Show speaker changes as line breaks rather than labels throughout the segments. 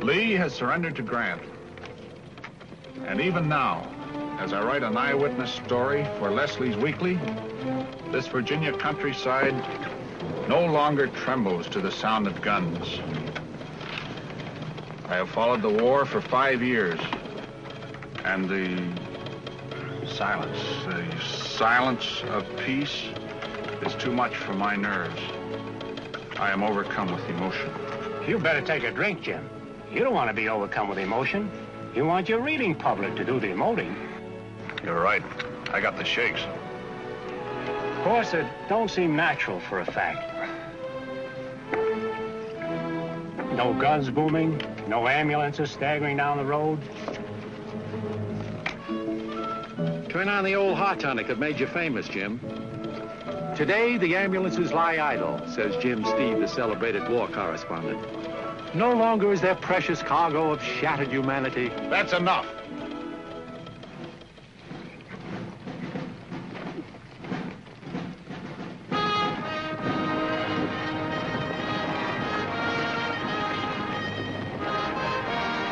Lee has surrendered to Grant. And even now, as I write an eyewitness story for Leslie's Weekly, this Virginia countryside no longer trembles to the sound of guns. I have followed the war for 5 years, and the silence of peace is too much for my nerves. I am overcome with emotion.
You better take a drink, Jim. You don't want to be overcome with emotion. You want your reading public to do the emoting.
You're right. I got the shakes.
Of course, it don't seem natural for a fact. No guns booming, no ambulances staggering down the road.
Turn on the old hot tonic that made you famous, Jim. Today, the ambulances lie idle, says Jim Steve, the celebrated war correspondent. No longer is their precious cargo of shattered humanity.
That's enough.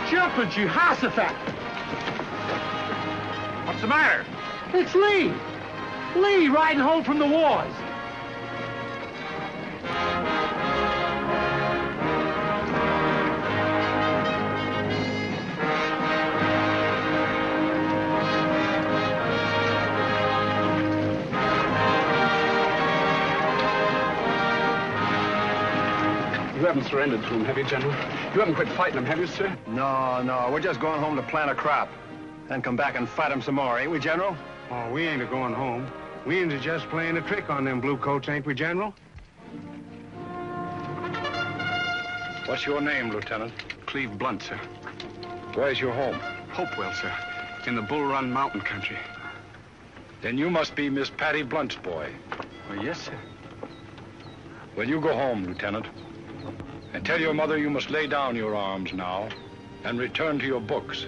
Jumping Jehoshaphat!
What's the matter?
It's Lee! Lee riding home from the wars!
You haven't surrendered to him, have you, General? You haven't quit fighting him, have you, sir?
No, we're just going home to plant a crop. Then come back and fight him some more, ain't we, General?
Oh, we ain't a-going home. We ain't just playing a trick on them blue coats, ain't we, General?
What's your name, Lieutenant?
Cleve Blunt, sir.
Where's your home?
Hopewell, sir. In the Bull Run mountain country.
Then you must be Miss Patty Blunt's boy.
Oh, yes, sir.
Well, you go home, Lieutenant. And tell your mother you must lay down your arms now and return to your books.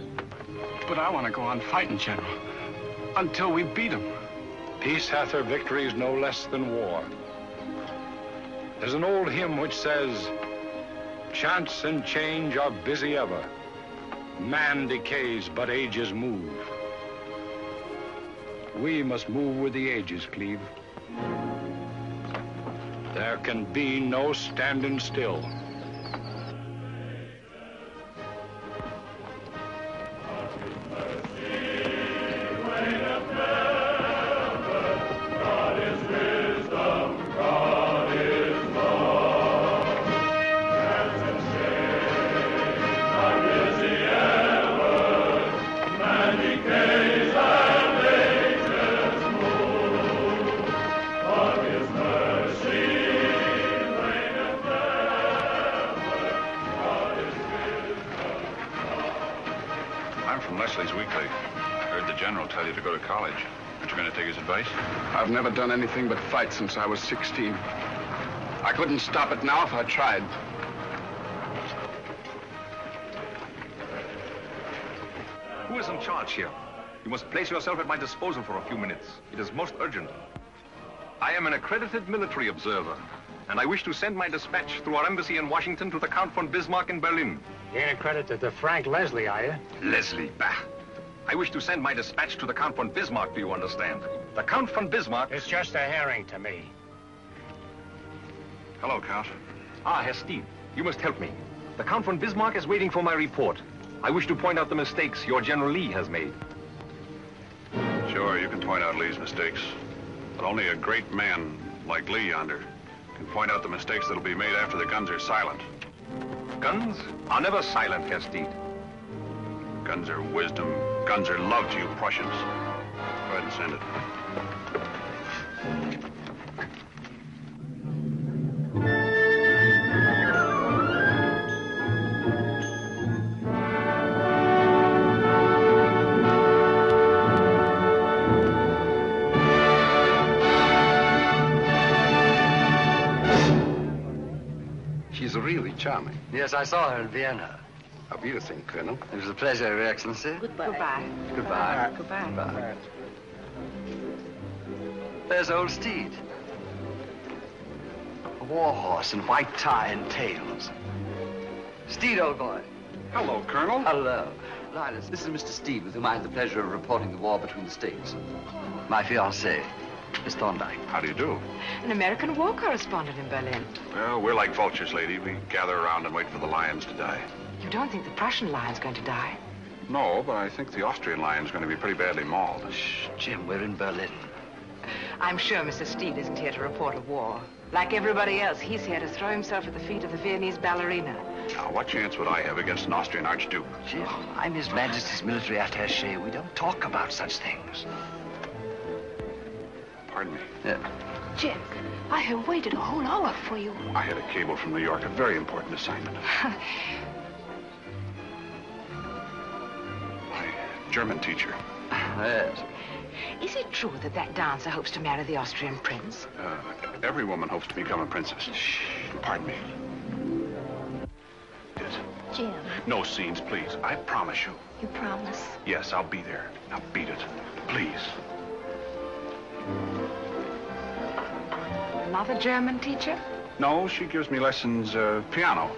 But I want to go on fighting, General. Until we beat him.
Peace hath her victories no less than war. There's an old hymn which says, chance and change are busy ever. Man decays, but ages move. We must move with the ages, Cleve. There can be no standing still.
I've never done anything but fight since I was 16. I couldn't stop it now if I tried.
Who is in charge here? You must place yourself at my disposal for a few minutes. It is most urgent. I am an accredited military observer, and I wish to send my dispatch through our embassy in Washington to the Count von Bismarck in Berlin.
You ain't accredited to Frank Leslie, are you?
Leslie, bah. I wish to send my dispatch to the Count von Bismarck, do you understand? The Count von Bismarck...
It's just a herring to me.
Hello, Count. Ah, Herr Steve, you must help me. The Count von Bismarck is waiting for my report. I wish to point out the mistakes your General Lee has made.
Sure, you can point out Lee's mistakes. But only a great man like Lee yonder can point out the mistakes that'll be made after the guns are silent.
Guns are never silent, Herr Steve.
Guns are wisdom. Guns are love to you Prussians. Go ahead and send it.
She's really charming.
Yes, I saw her in Vienna.
Auf Wiedersehen, Colonel.
It was a pleasure, Your Excellency.
Goodbye.
Goodbye.
Goodbye.
Goodbye. There's old Steed. A war horse in white tie and tails. Steed, old boy,
Hello, Colonel.
Hello. Linus, this is Mr. Steed, with whom I had the pleasure of reporting the war between the states. My fiancée, Miss Thorndyke.
How do you do?
An American war correspondent in Berlin.
Well, we're like vultures, lady. We gather around and wait for the lions to die.
You don't think the Prussian lion's going to die?
No, but I think the Austrian lion's going to be pretty badly mauled.
Shh, Jim, we're in Berlin.
I'm sure Mr. Steed isn't here to report a war. Like everybody else, he's here to throw himself at the feet of the Viennese ballerina.
Now, what chance would I have against an Austrian archduke?
Jim, I'm His Majesty's military attaché. We don't talk about such things.
Pardon me.
Yeah.
Jim, I have waited a whole hour for you.
I had a cable from New York, a very important assignment. My German teacher.
Yes.
Is it true that that dancer hopes to marry the Austrian prince?
Every woman hopes to become a princess. Shh. Pardon me. Yes.
Jim,
No scenes, please. I promise you.
you promise?
Yes, I'll be there. Now beat it. Please.
Another German teacher?
No, she gives me lessons, piano.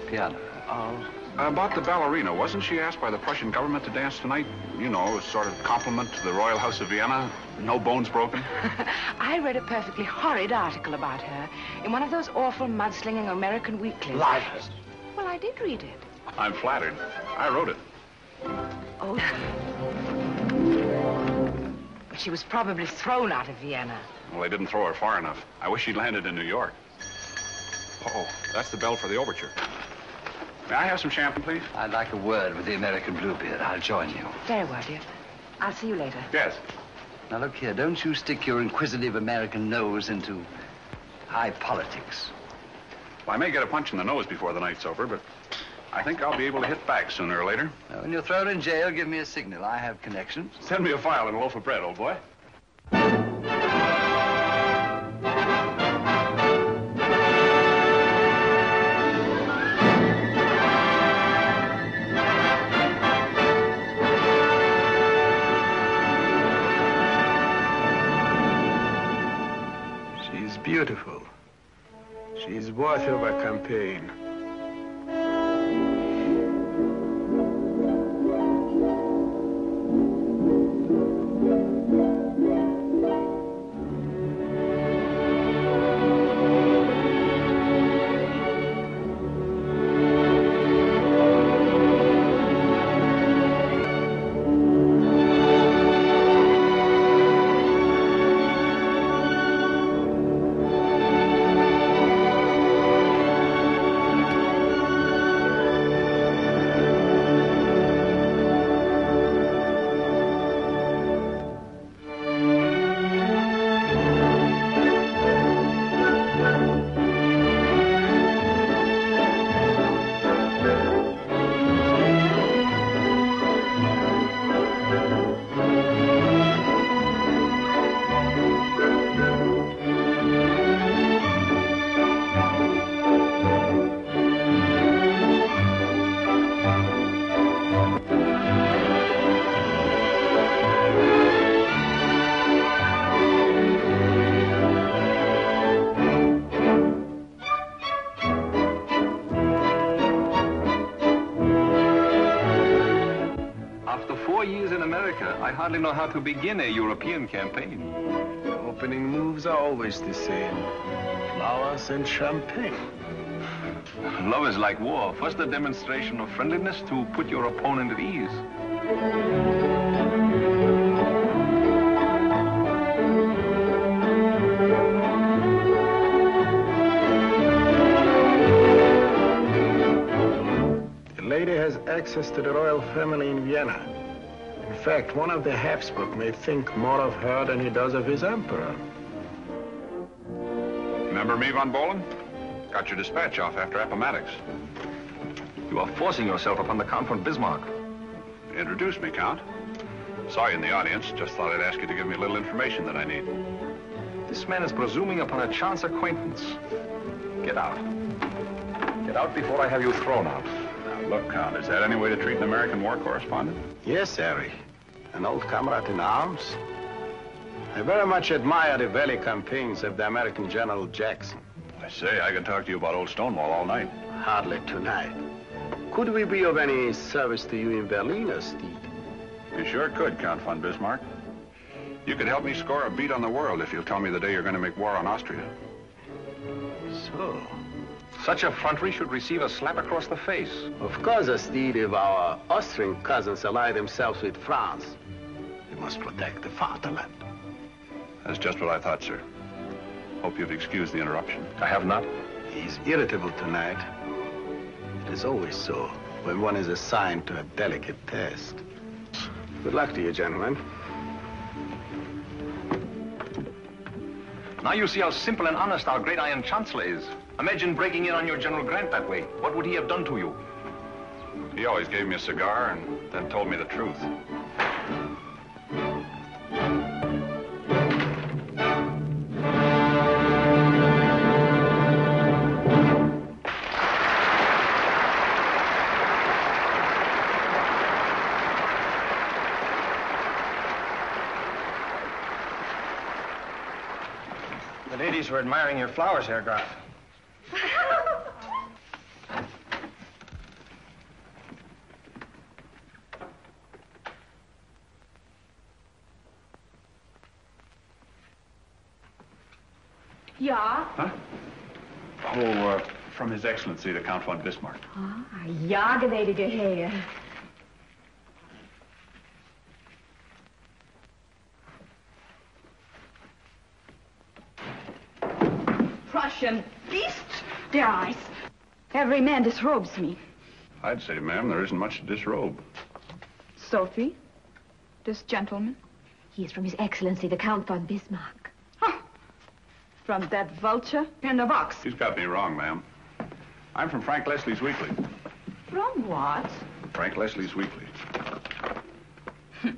Piano. Oh.
About the ballerina, wasn't she asked by the Prussian government to dance tonight? You know, a sort of compliment to the Royal House of Vienna. No bones broken.
I read a perfectly horrid article about her in one of those awful mudslinging American weeklies.
Linus.
Well, I did read it.
I'm flattered. I wrote it.
Oh. But she was probably thrown out of Vienna.
Well, they didn't throw her far enough. I wish she'd landed in New York. Uh-oh, that's the bell for the overture. May I have some champagne, please?
I'd like a word with the American Bluebeard. I'll join you.
Very well, dear. I'll see you later.
Yes.
Now, look here. Don't you stick your inquisitive American nose into high politics.
Well, I may get a punch in the nose before the night's over, but I think I'll be able to hit back sooner or later.
Now, when you're thrown in jail, give me a signal. I have connections.
Send me a file and a loaf of bread, old boy.
She's beautiful. She's worth of a campaign.
I hardly know how to begin a European campaign.
The opening moves are always the same. Flowers and champagne.
Love is like war. First a demonstration of friendliness to put your opponent at ease.
The lady has access to the royal family in Vienna. In fact, one of the Habsburg may think more of her than he does of his emperor.
Remember me, von Bohlen? Got your dispatch off after Appomattox.
You are forcing yourself upon the Count von Bismarck.
Introduce me, Count. Saw you in the audience. Just thought I'd ask you to give me a little information that I need.
This man is presuming upon a chance acquaintance. Get out. Get out before I have you thrown out.
Now, look, Count, is that any way to treat an American war correspondent?
Yes, Harry. An old comrade in arms. I very much admire the valley campaigns of the American General Jackson.
I say, I could talk to you about old Stonewall all night.
Hardly tonight. Could we be of any service to you in Berlin, Steve?
You sure could, Count von Bismarck. You could help me score a beat on the world if you'll tell me the day you're going to make war on Austria.
So?
Such effrontery should receive a slap across the face.
Of course, Steve, if our Austrian cousins ally themselves with France, we must protect the fatherland.
That's just what I thought, sir. Hope you've excused the interruption.
I have not.
He's irritable tonight. It is always so when one is assigned to a delicate task. Good luck to you, gentlemen.
Now you see how simple and honest our great Iron Chancellor is. Imagine breaking in on your General Grant that way. What would he have done to you?
He always gave me a cigar and then told me the truth.
The ladies were admiring your flowers, Herr Graf.
Ja?
Huh? Oh, from His Excellency, the Count von Bismarck.
Ah, ja, gnädige Herr. Prussian beast, der eyes. Every man disrobes me.
I'd say, ma'am, there isn't much to disrobe.
Sophie, this gentleman?
He is from His Excellency, the Count von Bismarck.
Huh. From that vulture in the box.
She's got me wrong, ma'am. I'm from Frank Leslie's Weekly.
From what?
Frank Leslie's Weekly.
It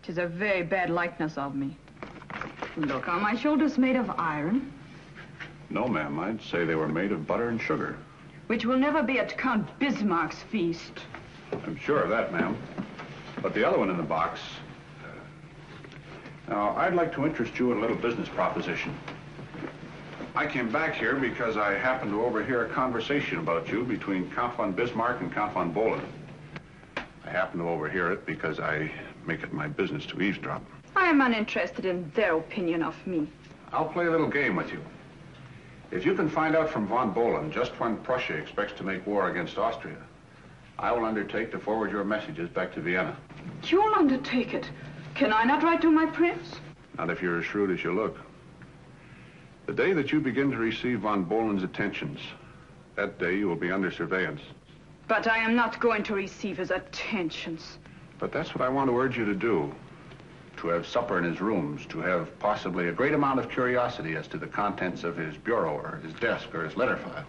is a very bad likeness of me. Look, are my shoulders made of iron?
No, ma'am, I'd say they were made of butter and sugar.
Which will never be at Count Bismarck's feast.
I'm sure of that, ma'am. But the other one in the box... Now, I'd like to interest you in a little business proposition. I came back here because I happened to overhear a conversation about you between Count von Bismarck and Count von Bohlen. I happened to overhear it because I make it my business to eavesdrop.
I am uninterested in their opinion of me.
I'll play a little game with you. If you can find out from von Bohlen just when Prussia expects to make war against Austria, I will undertake to forward your messages back to Vienna.
You'll undertake it. Can I not write to my prince?
Not if you're as shrewd as you look. The day that you begin to receive von Bohlen's attentions, that day you will be under surveillance.
But I am not going to receive his attentions.
But that's what I want to urge you to do. To have supper in his rooms, to have possibly a great amount of curiosity as to the contents of his bureau or his desk or his letter file.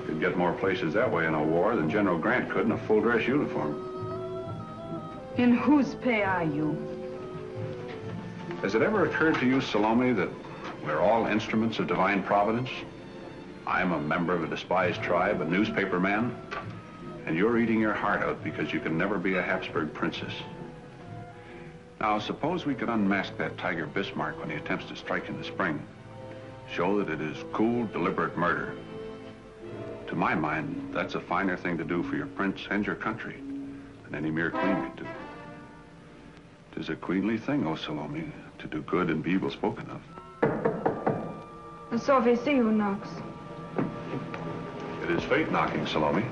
You'd get more places that way in a war than General Grant could in a full-dress uniform.
In whose pay are you?
Has it ever occurred to you, Salome, that we're all instruments of divine providence? I'm a member of a despised tribe, a newspaper man, and you're eating your heart out because you can never be a Habsburg princess. Now, suppose we could unmask that tiger Bismarck when he attempts to strike in the spring. Show that it is cool, deliberate murder. To my mind, that's a finer thing to do for your prince and your country than any mere queen could do. 'Tis a queenly thing, O Salome, to do good and be evil spoken of.
Sophie, see who knocks.
It is fate knocking, Salome.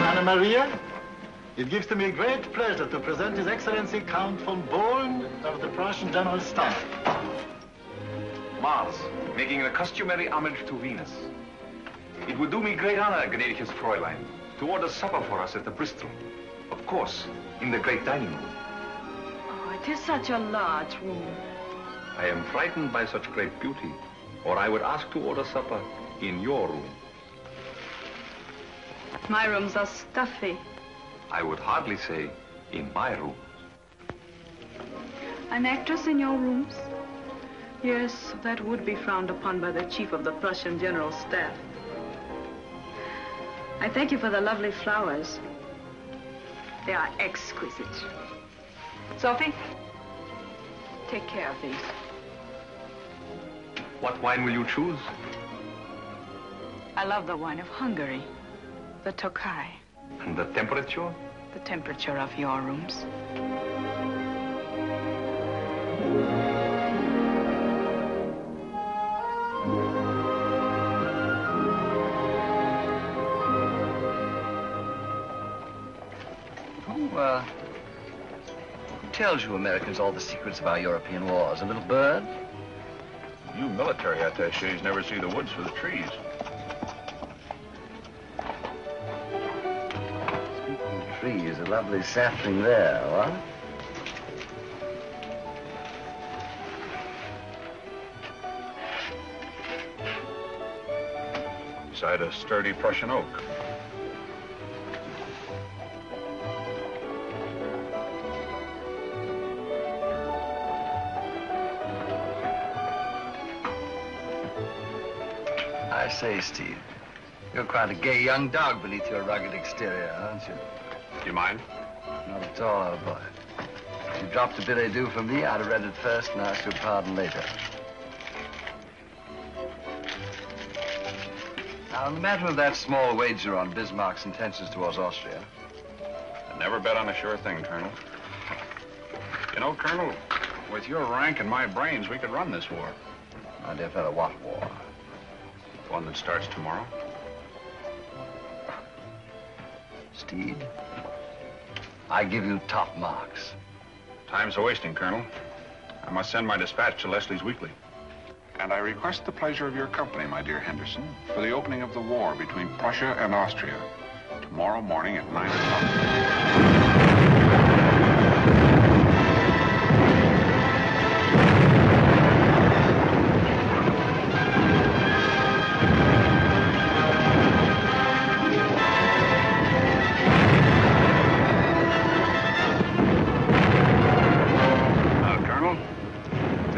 Anna Maria, it gives to me great pleasure to present His Excellency Count von Bohlen of the Prussian General Staff.
Mars, making the customary homage to Venus. It would do me great honor, gnädiges Fräulein, to order supper for us at the Bristol. Of course, in the great dining room.
Oh, it is such a large room.
I am frightened by such great beauty, or I would ask to order supper in your room.
My rooms are stuffy.
I would hardly say in my room.
An actress in your rooms? Yes, that would be frowned upon by the chief of the Prussian General Staff. I thank you for the lovely flowers. They are exquisite. Sophie, take care of these.
What wine will you choose?
I love the wine of Hungary, the Tokai.
And the temperature?
The temperature of your rooms.
Who tells you Americans all the secrets of our European wars? A little bird?
You military attachés never see the woods for the trees.
Speaking of trees, a lovely sapling there, what?
Beside a sturdy Prussian oak.
I say, Steve, you're quite a gay young dog beneath your rugged exterior, aren't you?
Do you mind?
Not at all, old boy. If you dropped a billet doux for me, I'd have read it first and asked your pardon later. Now, on the matter of that small wager on Bismarck's intentions towards Austria.
I never bet on a sure thing, Colonel. You know, Colonel, with your rank and my brains, we could run this war.
My dear fellow, what war?
The one that starts tomorrow.
Steve, I give you top marks.
Time's a-wasting, Colonel. I must send my dispatch to Leslie's Weekly. And I request the pleasure of your company, my dear Henderson, for the opening of the war between Prussia and Austria tomorrow morning at 9 o'clock.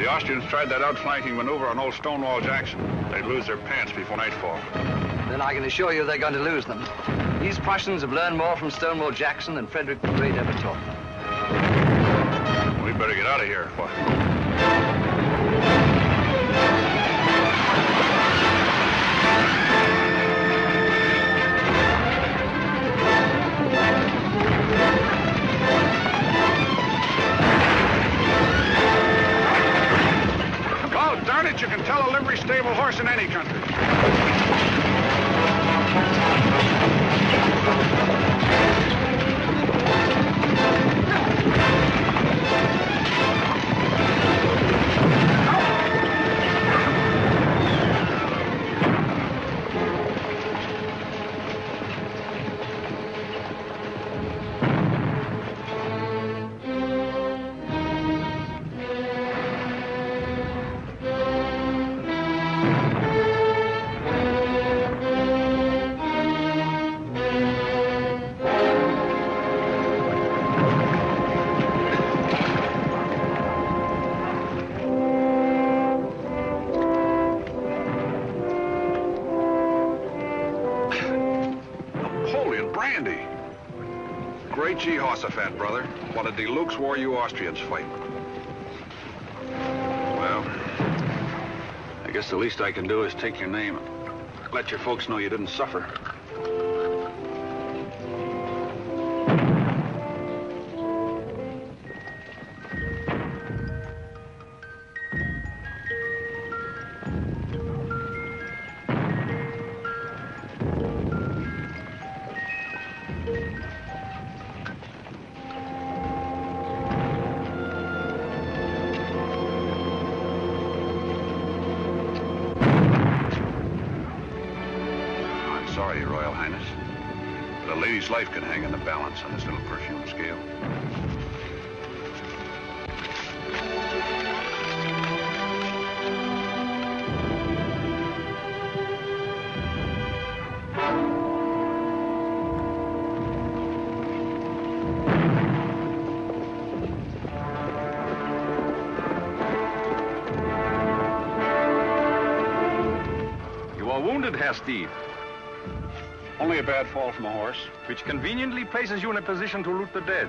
Austrians tried that outflanking maneuver on old Stonewall Jackson. They'd lose their pants before nightfall.
Then I can assure you they're going to lose them. These Prussians have learned more from Stonewall Jackson than Frederick the Great ever taught them.
We'd better get out of here. What? Darn it, you can tell a livery stable horse in any country. Fat brother, what a deluxe war you Austrians fight. Well, I guess the least I can do is take your name and let your folks know you didn't suffer. Life can hang in the balance on this little perfume scale.
You are wounded, Herr Steve.
Only a bad fall from a horse.
Which conveniently places you in a position to loot the dead.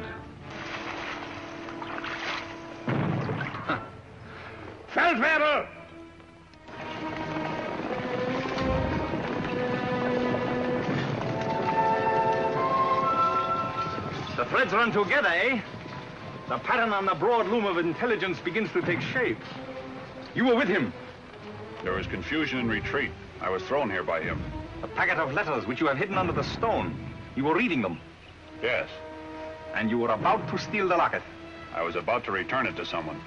Feldwebel! The threads run together, eh? The pattern on the broad loom of intelligence begins to take shape. You were with him.
There was confusion and retreat. I was thrown here by him.
A packet of letters which you have hidden under the stone. You were reading them.
Yes.
And you were about to steal the locket.
I was about to return it to someone.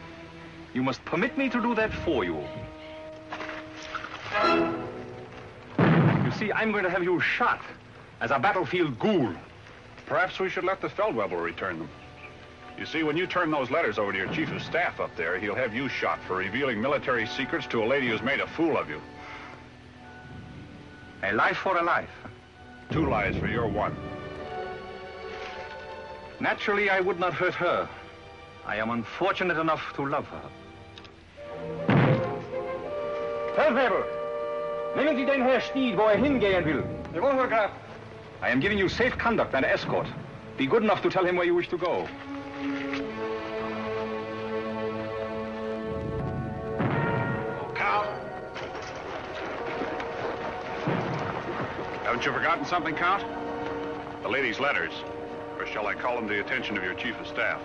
You must permit me to do that for you. You see, I'm going to have you shot as a battlefield ghoul.
Perhaps we should let the Feldwebel return them. You see, when you turn those letters over to your chief of staff up there, he'll have you shot for revealing military secrets to a lady who's made a fool of you.
A life for a life.
2 lives for your 1.
Naturally, I would not hurt her. I am unfortunate enough to love her. Feldwebel, nehmen Sie den Herr Stied, wo hingehen will.
Jawohl, Herr Graf.
I am giving you safe conduct and escort. Be good enough to tell him where you wish to go.
Count. Haven't you forgotten something, Count? The lady's letters. Or shall I call them to the attention of your chief of staff?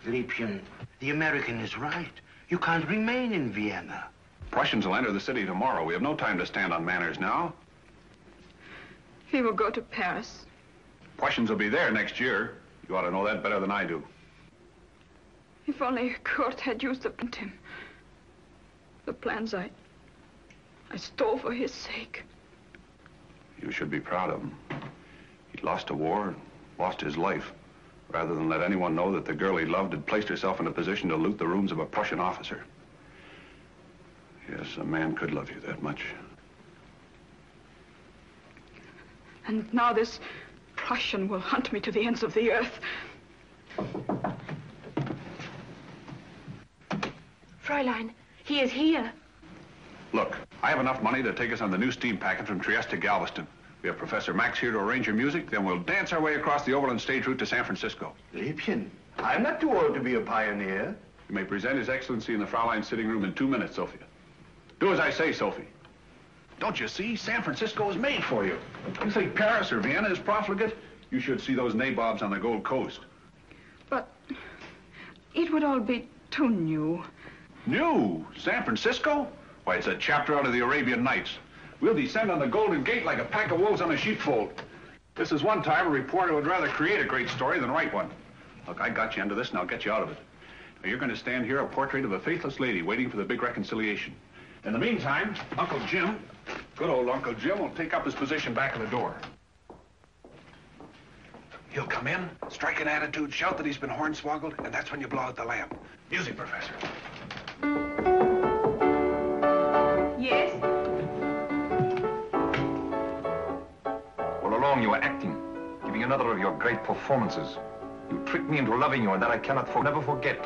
Liebchen, the American is right. You can't remain in Vienna.
Prussians will enter the city tomorrow. We have no time to stand on manners now.
He will go to Paris.
Prussians will be there next year. You ought to know that better than I do.
If only Kurt had used him. The plans I stole for his sake.
You should be proud of him. He lost a war, lost his life, rather than let anyone know that the girl he loved had placed herself in a position to loot the rooms of a Prussian officer. Yes, a man could love you that much.
And now this Prussian will hunt me to the ends of the earth.
Fräulein, he is here.
Look, I have enough money to take us on the new steam packet from Trieste to Galveston. We have Professor Max here to arrange your music, then we'll dance our way across the overland stage route to San Francisco.
Liebchen, I'm not too old to be a pioneer.
You may present His Excellency in the Fraulein sitting room in 2 minutes, Sophia. Do as I say, Sophie. Don't you see? San Francisco is made for you. You think Paris or Vienna is profligate? You should see those nabobs on the Gold Coast.
But it would all be too new.
New? San Francisco? Why, it's a chapter out of the Arabian Nights. We'll descend on the Golden Gate like a pack of wolves on a sheepfold. This is one time a reporter would rather create a great story than write one. Look, I got you into this, and I'll get you out of it. Now, you're going to stand here a portrait of a faithless lady waiting for the big reconciliation. In the meantime, Uncle Jim, good old Uncle Jim, will take up his position back of the door. He'll come in, strike an attitude, shout that he's been hornswoggled, and that's when you blow out the lamp. Music, Professor.
Yes?
All along you were acting, giving another of your great performances. You tricked me into loving you, and that I cannot never forget.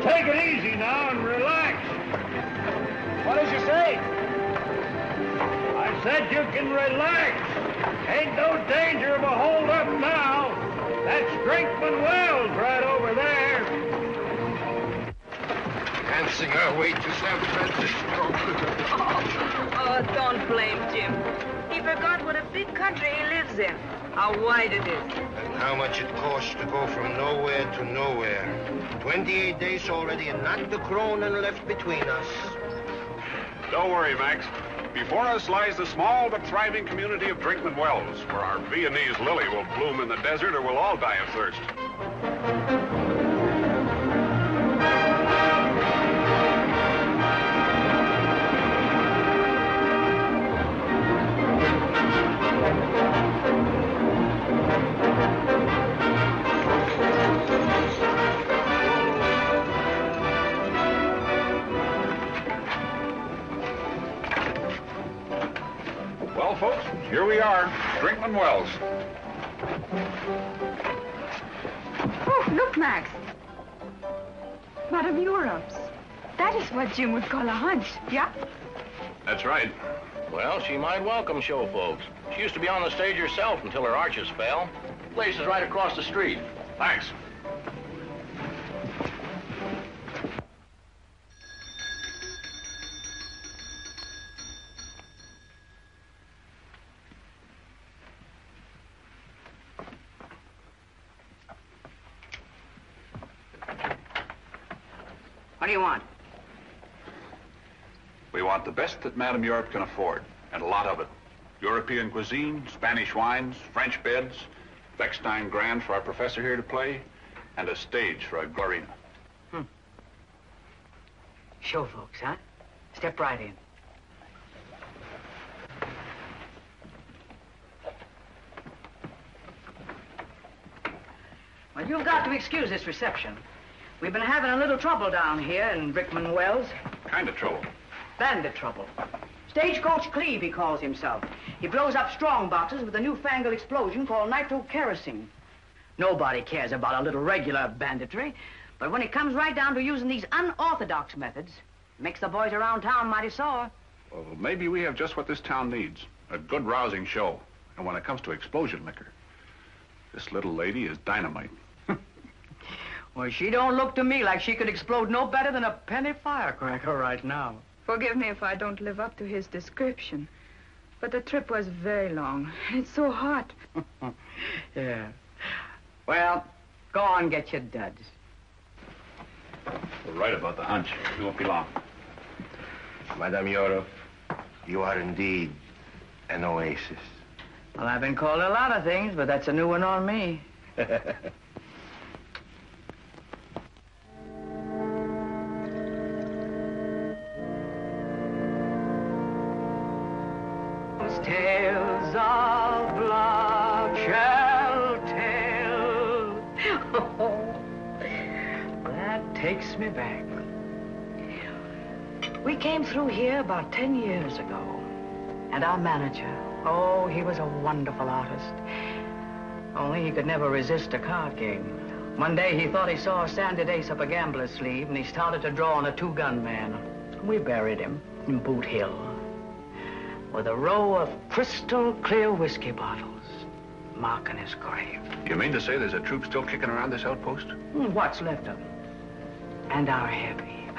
Take it easy now and relax. What did you say? I said you can relax. Ain't no danger of a hold-up now. That's Drinkman Wells right over there.
Dancing our way to San Francisco.
Oh, don't blame Jim. He
he forgot what a big country he lives in. How wide it is.
And how much it costs to go from nowhere to nowhere. 28 days already and not the kronen left between us.
Don't worry, Max. Before us lies the small but thriving community of Brinkman Wells, where our Viennese lily will bloom in the desert or we'll all die of thirst. Well, folks, here we are, Brinkman Wells.
Oh, look, Max. Madame Europe's. That is what Jim would call a hunch, yeah?
That's right.
Well, she might welcome show folks. She used to be on the stage herself until her arches fell. The place is right across the street.
Thanks.
What do you want?
We want the best that Madame Europe can afford, and a lot of it. European cuisine, Spanish wines, French beds, Bechstein Grand for our professor here to play, and a stage for a bailarina.
Show folks, huh? Step right in. Well, you've got to excuse this reception. We've been having a little trouble down here in Brinkman Wells.
Kind of trouble.
Bandit trouble. Stagecoach Cleve, he calls himself. He blows up strong boxes with a newfangled explosion called nitrokerosene. Nobody cares about a little regular banditry, but when it comes right down to using these unorthodox methods, it makes the boys around town mighty sore.
Well, maybe we have just what this town needs. A good rousing show. And when it comes to explosion liquor, this little lady is dynamite.
Well, she don't look to me like she could explode no better than a penny firecracker right now.
Forgive me if I don't live up to his description, but the trip was very long. It's so hot.
Yeah. Well, go on, get your duds.
We're right about the hunch. We won't be long.
Madame Europe, you are indeed an oasis.
Well, I've been called a lot of things, but that's a new one on me. Tales of blood shall tell. Oh, that takes me back. We came through here about 10 years ago, and our manager, oh, he was a wonderful artist. Only he could never resist a card game. One day he thought he saw a sanded ace up a gambler's sleeve, and he started to draw on a two-gun man. We buried him in Boot Hill, with a row of crystal clear whiskey bottles marking his grave.
You mean to say there's a troop still kicking around this outpost?
What's left of him. And our heavy.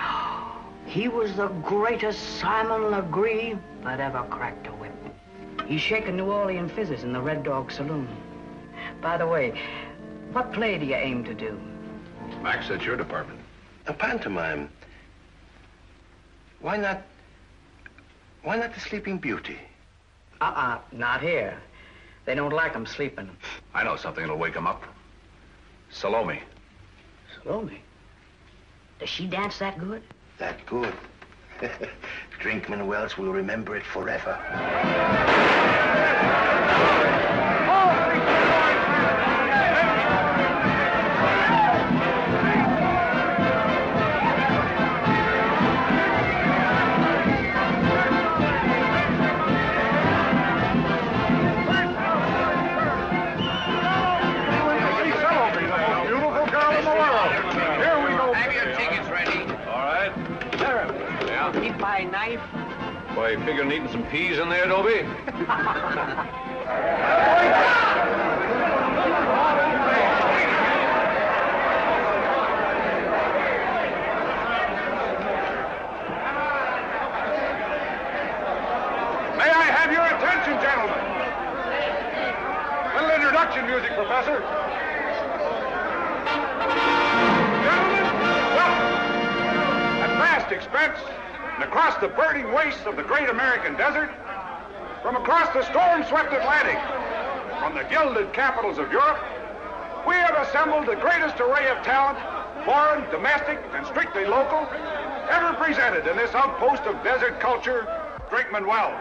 He was the greatest Simon Legree that ever cracked a whip. He's shaking New Orleans fizzes in the Red Dog Saloon. By the way, what play do you aim to do?
Max, that's your department.
A pantomime. Why not the Sleeping Beauty?
Not here. They don't like 'em sleeping.
I know something that'll wake him up. Salome.
Salome? Does she dance that good?
That good. Brinkman Wells will remember it forever.
By knife?
Why, figure needing some peas in there, Dobie?
May I have your attention,
and gentlemen. Little introduction music, Professor. Gentlemen, welcome. At vast expense and across the burning wastes of the great American desert, from across the storm-swept Atlantic, from the gilded capitals of Europe, we have assembled the greatest array of talent, foreign, domestic, and strictly local, ever presented in this outpost of desert culture, Brinkman Wells.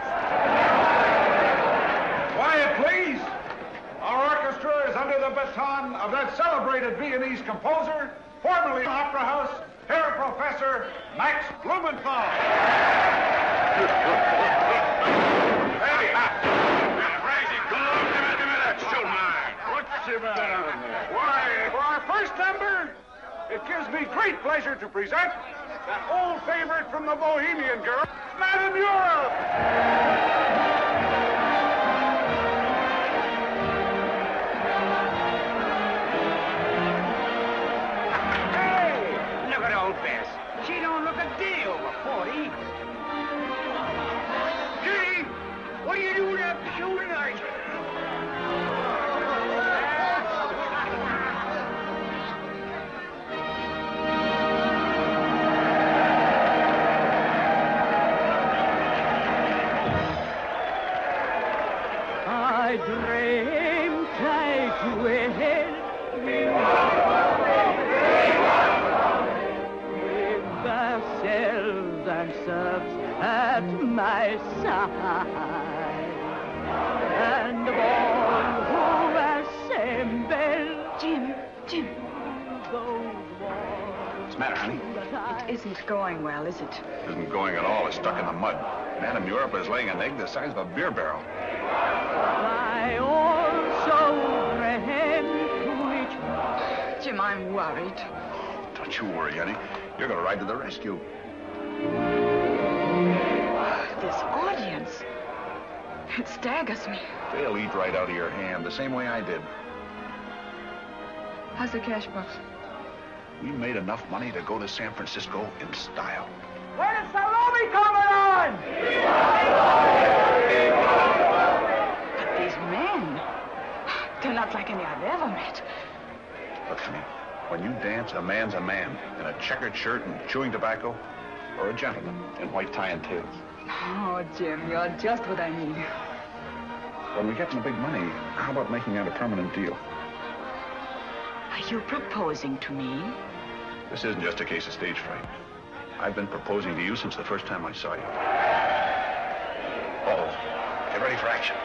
Quiet, please. Our orchestra is under the baton of that celebrated Viennese composer, formerly Opera House, Herr Professor Max Blumenthal. Hey, crazy cool. Give me that shoe mine. What's the matter? Why, for our first number, it gives me great pleasure to present that old favorite from the Bohemian girl, Madame Europe.
She don't look a day over 40. Judy, what are you doing up the show tonight?
I dreamt I dwelled and serves at my side, and all who assemble.
Jim.
What's the matter, honey?
It isn't going well, is it?
It isn't going at all. It's stuck in the mud. Madame Europe is laying an egg the size of a beer barrel.
I also ran to each.
Jim, I'm worried.
Don't you worry, honey. You're going to ride to the rescue.
This audience, it staggers me.
They'll eat right out of your hand, the same way I did.
How's the cash box?
We made enough money to go to San Francisco in style.
Where's Salome coming on?
But these men, they're not like any I've ever met.
Look, honey, when you dance, a man's a man in a checkered shirt and chewing tobacco, or a gentleman in white tie and tails.
Oh, Jim, you're just what I need.
When we get some big money, how about making that a permanent deal?
Are you proposing to me?
This isn't just a case of stage fright. I've been proposing to you since the first time I saw you. Uh-oh. Get ready for action.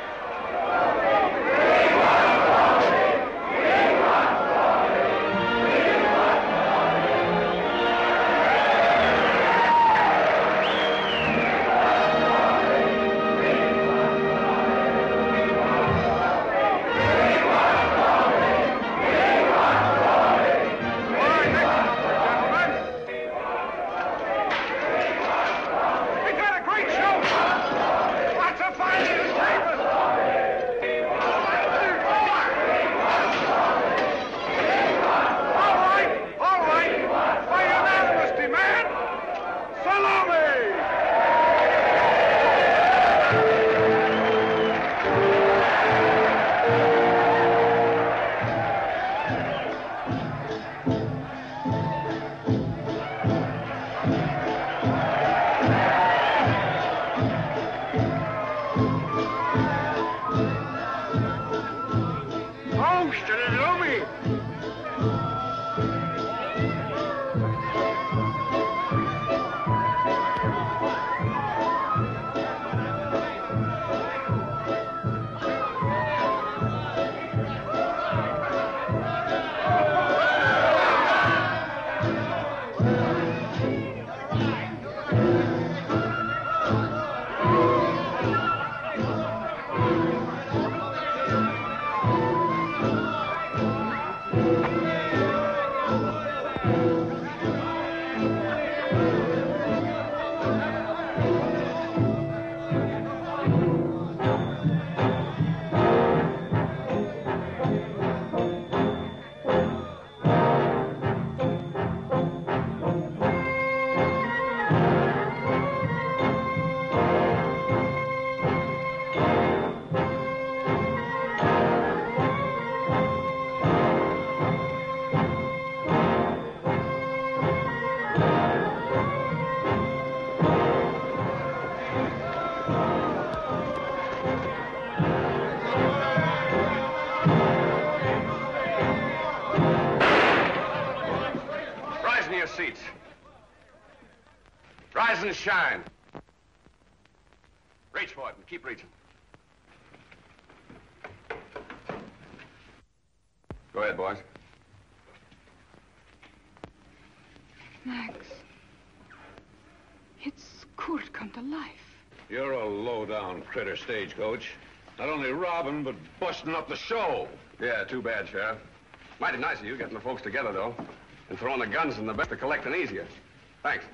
and shine. Reach for it and keep reaching. Go ahead, boys.
Max, it's could come to life.
You're a low-down critter, Stagecoach. Not only robbing, but busting up the show.
Yeah, too bad, Sheriff. Mighty nice of you getting the folks together, though. And throwing the guns in the best to collecting easier. Thanks.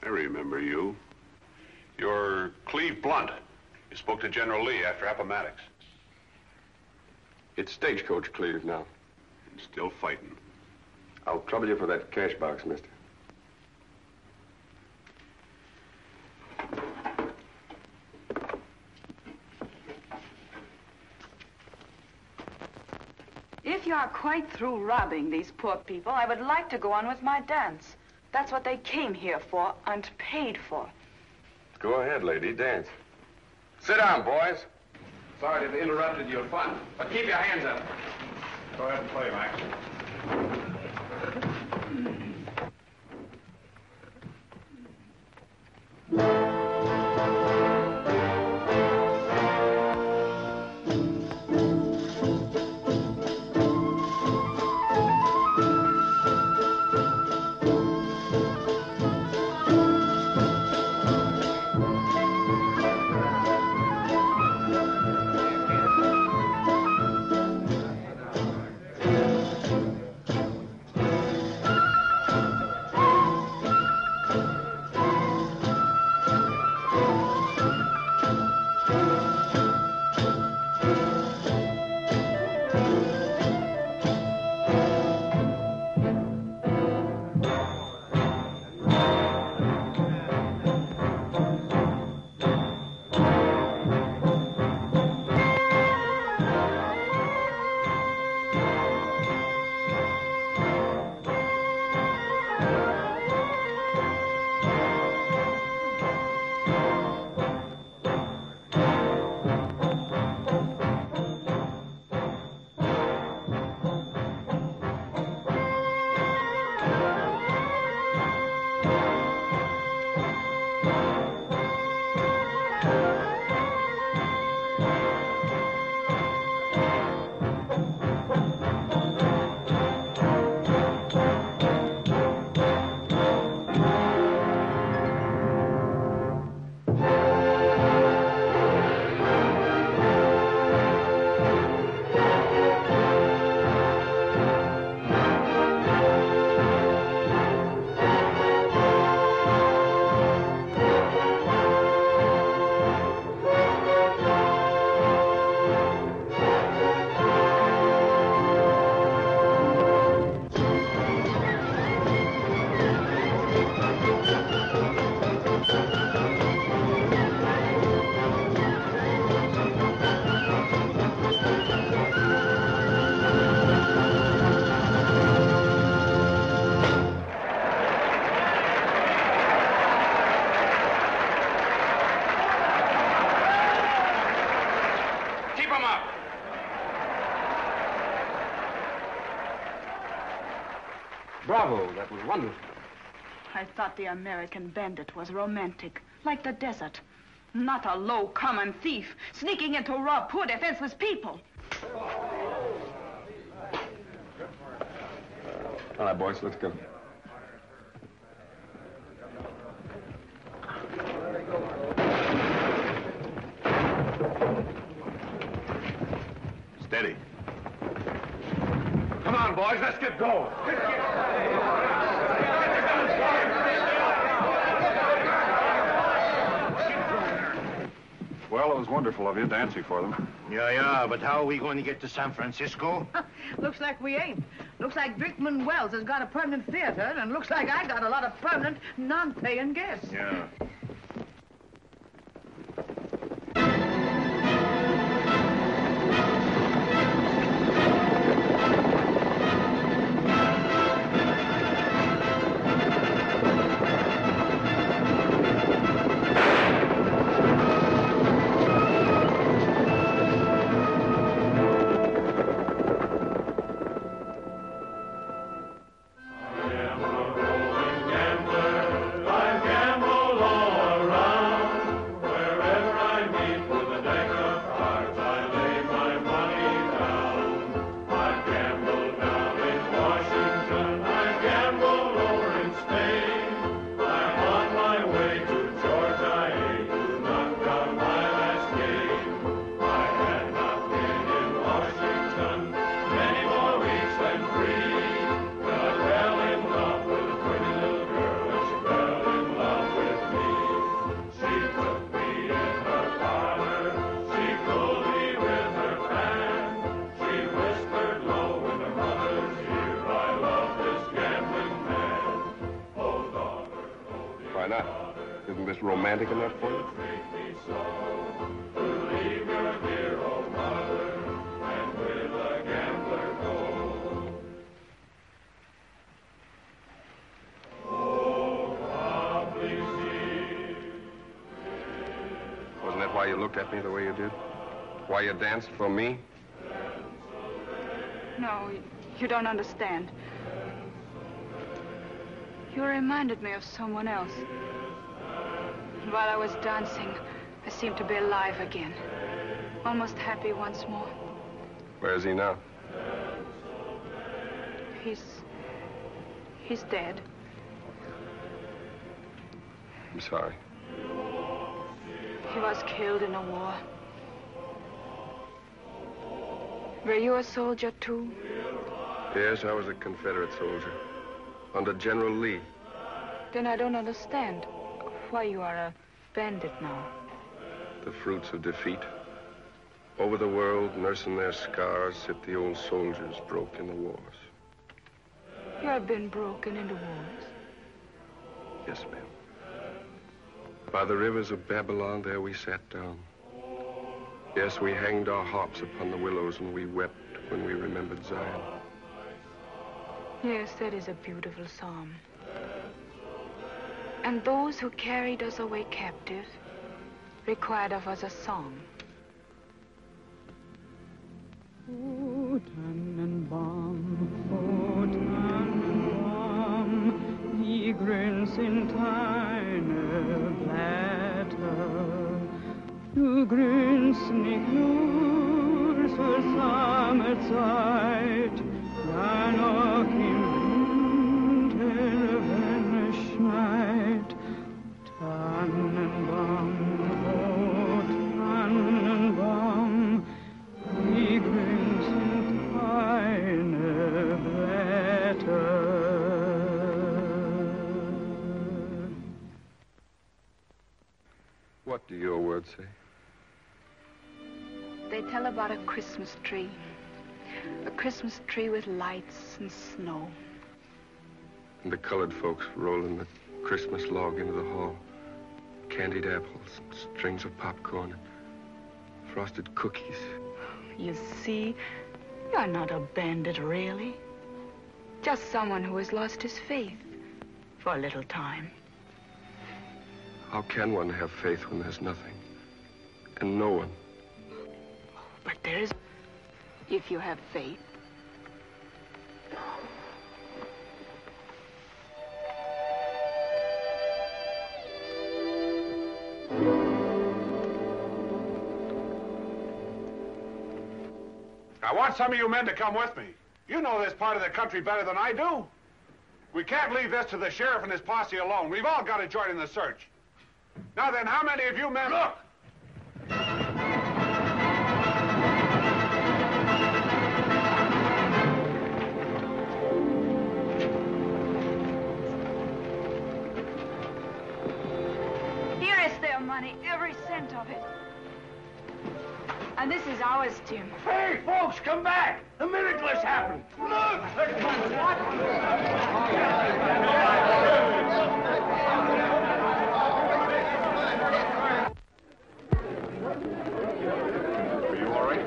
I remember you. You're Cleve Blunt. You spoke to General Lee after Appomattox.
It's Stagecoach Cleve now.
And still fighting.
I'll trouble you for that cash box, mister.
If you are quite through robbing these poor people, I would like to go on with my dance. That's what they came here for and paid for.
Go ahead, lady, dance. Sit down, boys. Sorry to have interrupted your fun, but keep your hands up.
Go ahead and play, Max.
Bravo, that was wonderful. I thought the American bandit was romantic, like the desert. Not a low, common thief, sneaking into raw, poor, defenseless people.
All right, boys, let's go.
Steady.
Come on, boys, let's get going.
Well, it was wonderful of you dancing for them.
Yeah, but how are we going to get to San Francisco?
Looks like we ain't. Looks like Brickman Wells has got a permanent theater, and looks like I got a lot of permanent, non-paying guests.
Yeah.
Isn't this romantic enough for you? Wasn't that why you looked at me the way you did? Why you danced for me?
No, you don't understand. You reminded me of someone else. While I was dancing, I seemed to be alive again. Almost happy once more.
Where is he now?
He's dead.
I'm sorry.
He was killed in a war. Were you a soldier, too?
Yes, I was a Confederate soldier. Under General Lee.
Then I don't understand why you are a bandit now.
The fruits of defeat. Over the world, nursing their scars, sit the old soldiers broke in the wars.
You have been broken in the wars?
Yes, ma'am. By the rivers of Babylon, there we sat down. Yes, we hanged our harps upon the willows, and we wept when we remembered Zion.
Yes, that is a beautiful psalm. And those who carried us away captive required of us a song.
O Tannenbaum, o Tannenbaum, wie grün sind deine Blätter. Du grünst nicht nur zur Sommerzeit, ja noch im Winter, wenn es schneit. Tannenbaum, o Tannenbaum, wie grün sind deine Blätter.
What do your words say?
They tell about a Christmas tree. A Christmas tree with lights and snow.
And the colored folks rolling the Christmas log into the hall. Candied apples, strings of popcorn, and frosted cookies.
You see, you're not a bandit, really. Just someone who has lost his faith for a little time.
How can one have faith when there's nothing? And no one?
But there's... if you have faith.
I want some of you men to come with me. You know this part of the country better than I do. We can't leave this to the sheriff and his posse alone. We've all got to join in the search. Now then, how many of you men... Look!
Here is their money, every cent of it. And this is ours, Jim.
Hey, folks, come back. A miracle's happened. Look!
Are you all right?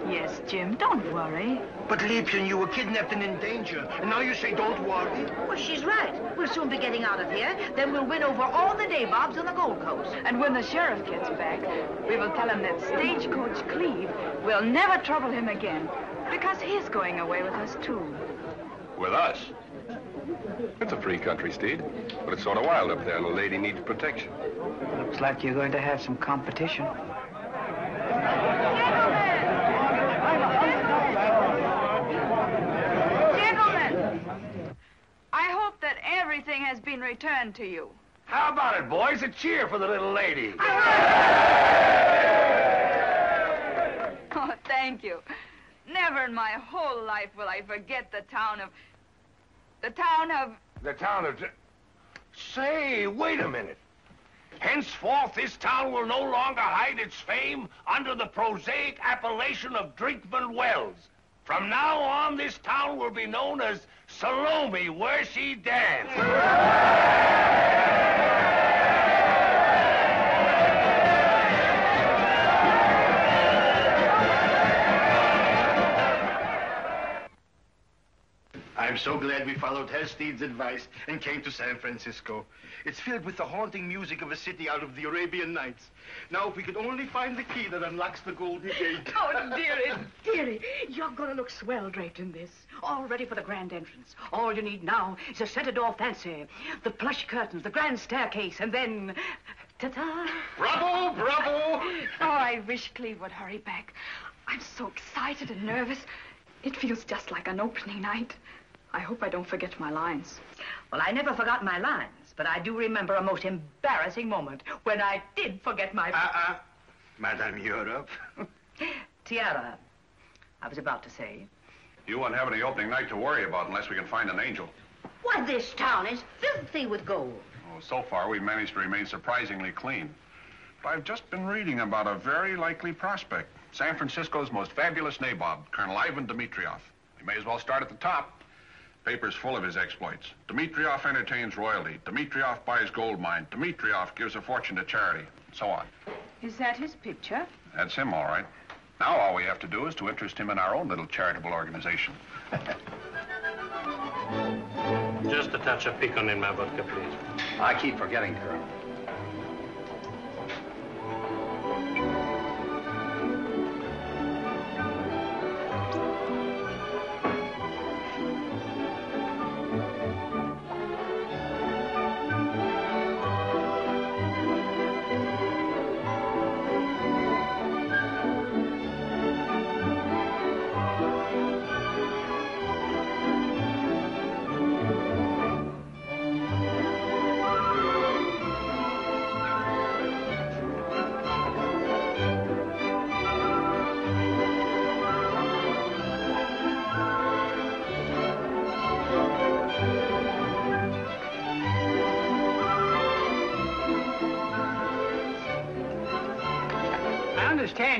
Yes, Jim, don't worry.
But, Liebchen, you were kidnapped and in danger, and now you say don't worry?
Well, she's right. We'll soon be getting out of here. Then we'll win over all the nabobs on the Gold Coast.
And when the sheriff gets back, we will tell him that Stagecoach Cleve will never trouble him again, because he's going away with us, too.
With us? It's a free country, Steed. But it's sort of wild up there, and the lady needs protection.
Looks like you're going to have some competition.
Gentlemen, I hope that everything has been returned to you.
How about it, boys? A cheer for the little lady.
Oh, thank you. Never in my whole life will I forget the town of... The town of...
Say, wait a minute. Henceforth, this town will no longer hide its fame under the prosaic appellation of Drinkman Wells. From now on, this town will be known as Salome, where she danced.
so glad we followed Herr Steed's advice and came to San Francisco. It's filled with the haunting music of a city out of the Arabian Nights. Now, if we could only find the key that unlocks the Golden Gate.
Oh, dearie, you're gonna look swell draped in this. All ready for the grand entrance. All you need now is a center-door fancy, the plush curtains, the grand staircase, and then... ta-ta!
Bravo, bravo!
Oh, I wish Cleve would hurry back. I'm so excited and nervous. It feels just like an opening night. I hope I don't forget my lines.
Well, I never forgot my lines, but I do remember a most embarrassing moment when I did forget my...
Madame Europe.
Tiara, I was about to say.
You won't have any opening night to worry about unless we can find an angel.
Why, this town is filthy with gold.
Oh, so far, we've managed to remain surprisingly clean. But I've just been reading about a very likely prospect. San Francisco's most fabulous nabob, Colonel Ivan Dimitrioff. We may as well start at the top. Paper's full of his exploits. Dimitrioff entertains royalty. Dimitrioff buys gold mine. Dimitrioff gives a fortune to charity. And so on.
Is that his picture?
That's him, all right. Now all we have to do is to interest him in our own little charitable organization.
Just a touch of piquant in my vodka, please.
I keep forgetting, Colonel.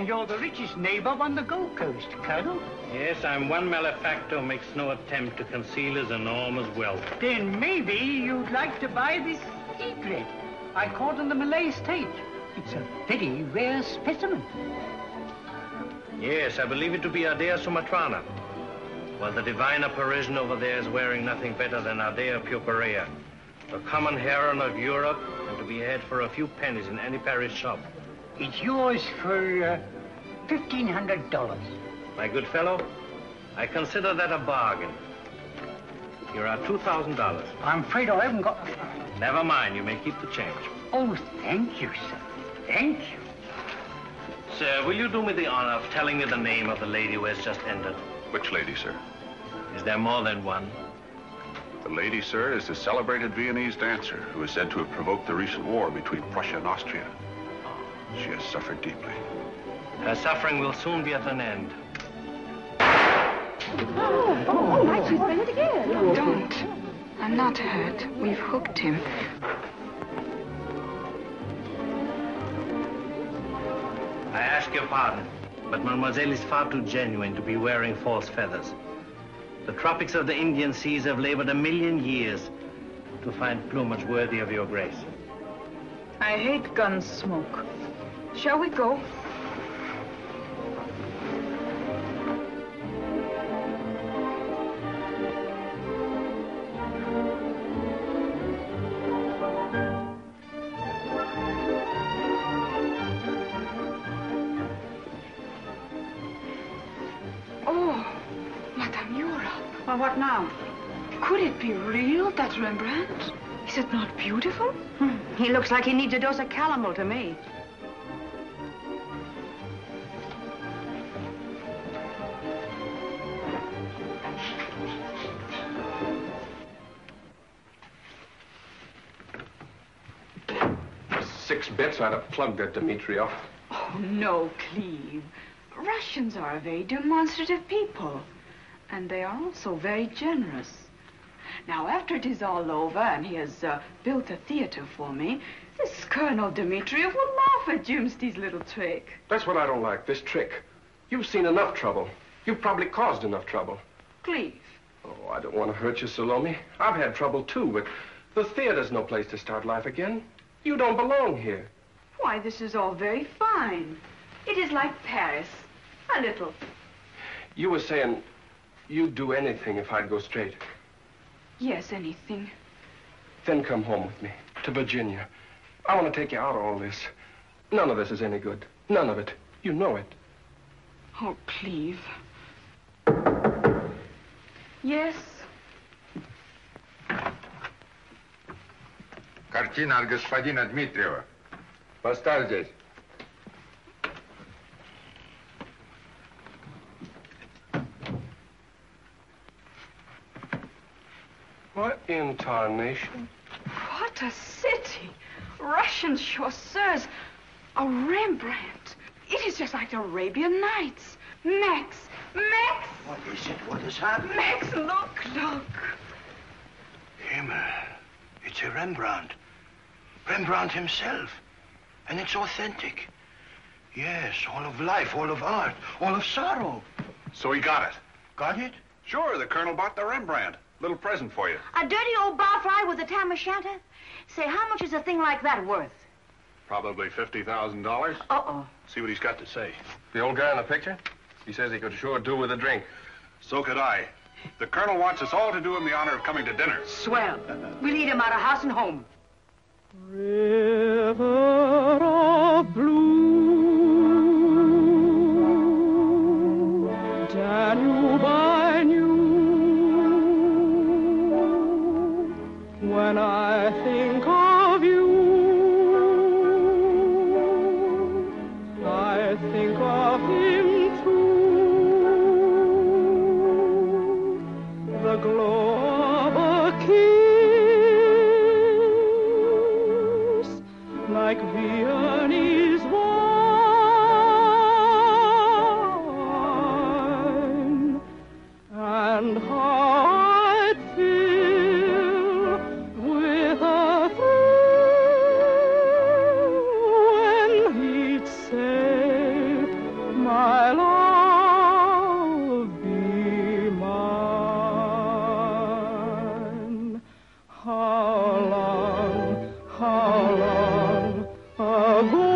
You're the richest nabob on the Gold Coast, Colonel.
Yes, I'm one malefactor who makes no attempt to conceal his enormous wealth.
Then maybe you'd like to buy this egret I caught in the Malay state. It's a very rare specimen.
Yes, I believe it to be Ardea sumatrana. While the diviner Parisian over there is wearing nothing better than Ardea purpurea, the common heron of Europe, and to be had for a few pennies in any Paris shop.
It's yours for $1,500.
My good fellow, I consider that a bargain. Here are $2,000.
I'm afraid I haven't got...
Never mind, you may keep the change.
Oh, thank you, sir. Thank you.
Sir, will you do me the honor of telling me the name of the lady who has just entered?
Which lady, sir?
Is there more than one?
The lady, sir, is the celebrated Viennese dancer who is said to have provoked the recent war between Prussia and Austria. She has suffered deeply.
Her suffering will soon be at an end.
Oh, right, she's done it again. Don't. I'm not hurt. We've hooked him.
I ask your pardon, but Mademoiselle is far too genuine to be wearing false feathers. The tropics of the Indian seas have labored 1,000,000 years to find plumage worthy of your grace.
I hate gun smoke. Shall we go? Oh, Madame Europe.
Well, what now?
Could it be real, that Rembrandt? Is it not beautiful?
He looks like he needs a dose of calomel to me.
$6 bets I'd have plugged that Dimitrioff.
Oh, no, Cleve. Russians are a very demonstrative people. And they are also very generous. Now, after it is all over and he has built a theater for me, this Colonel Dimitrioff will laugh at Jim Steed's little trick.
That's what I don't like, this trick. You've seen enough trouble. You've probably caused enough trouble.
Cleve.
Oh, I don't want to hurt you, Salome. I've had trouble, too, but the theater's no place to start life again. You don't belong here.
Why, this is all very fine. It is like Paris. A little.
You were saying you'd do anything if I'd go straight.
Yes, anything.
Then come home with me, to Virginia. I want to take you out of all this. None of this is any good. None of it. You know it.
Oh, Cleve. Yes?
Картина от господина Дмитриева. Поставь здесь.
What in tarnation?
What a city! Russian chausseurs, a Rembrandt. It is just like the Arabian Nights. Max! Max!
What is it? What has happened?
Max, look, look.
Himmel. It's a Rembrandt. Rembrandt himself. And it's authentic. Yes, all of life, all of art, all of sorrow.
So he got it.
Got it?
Sure, the Colonel bought the Rembrandt. Little present for you.
A dirty old barfly with a tam o' shanter? Say, how much is a thing like that worth?
Probably $50,000.
Uh-oh.
See what he's got to say.
The old guy in the picture? He says he could sure do with a drink.
So could I. The Colonel wants us all to do him the honor of coming to dinner.
Swell. We'll eat him out of house and home.
River of blue, Danube I knew. When I think of you, I think of him too. The glow of a kiss, like Viennese wine, and how I'd feel with a thrill when he'd say, my love, be mine. How long ago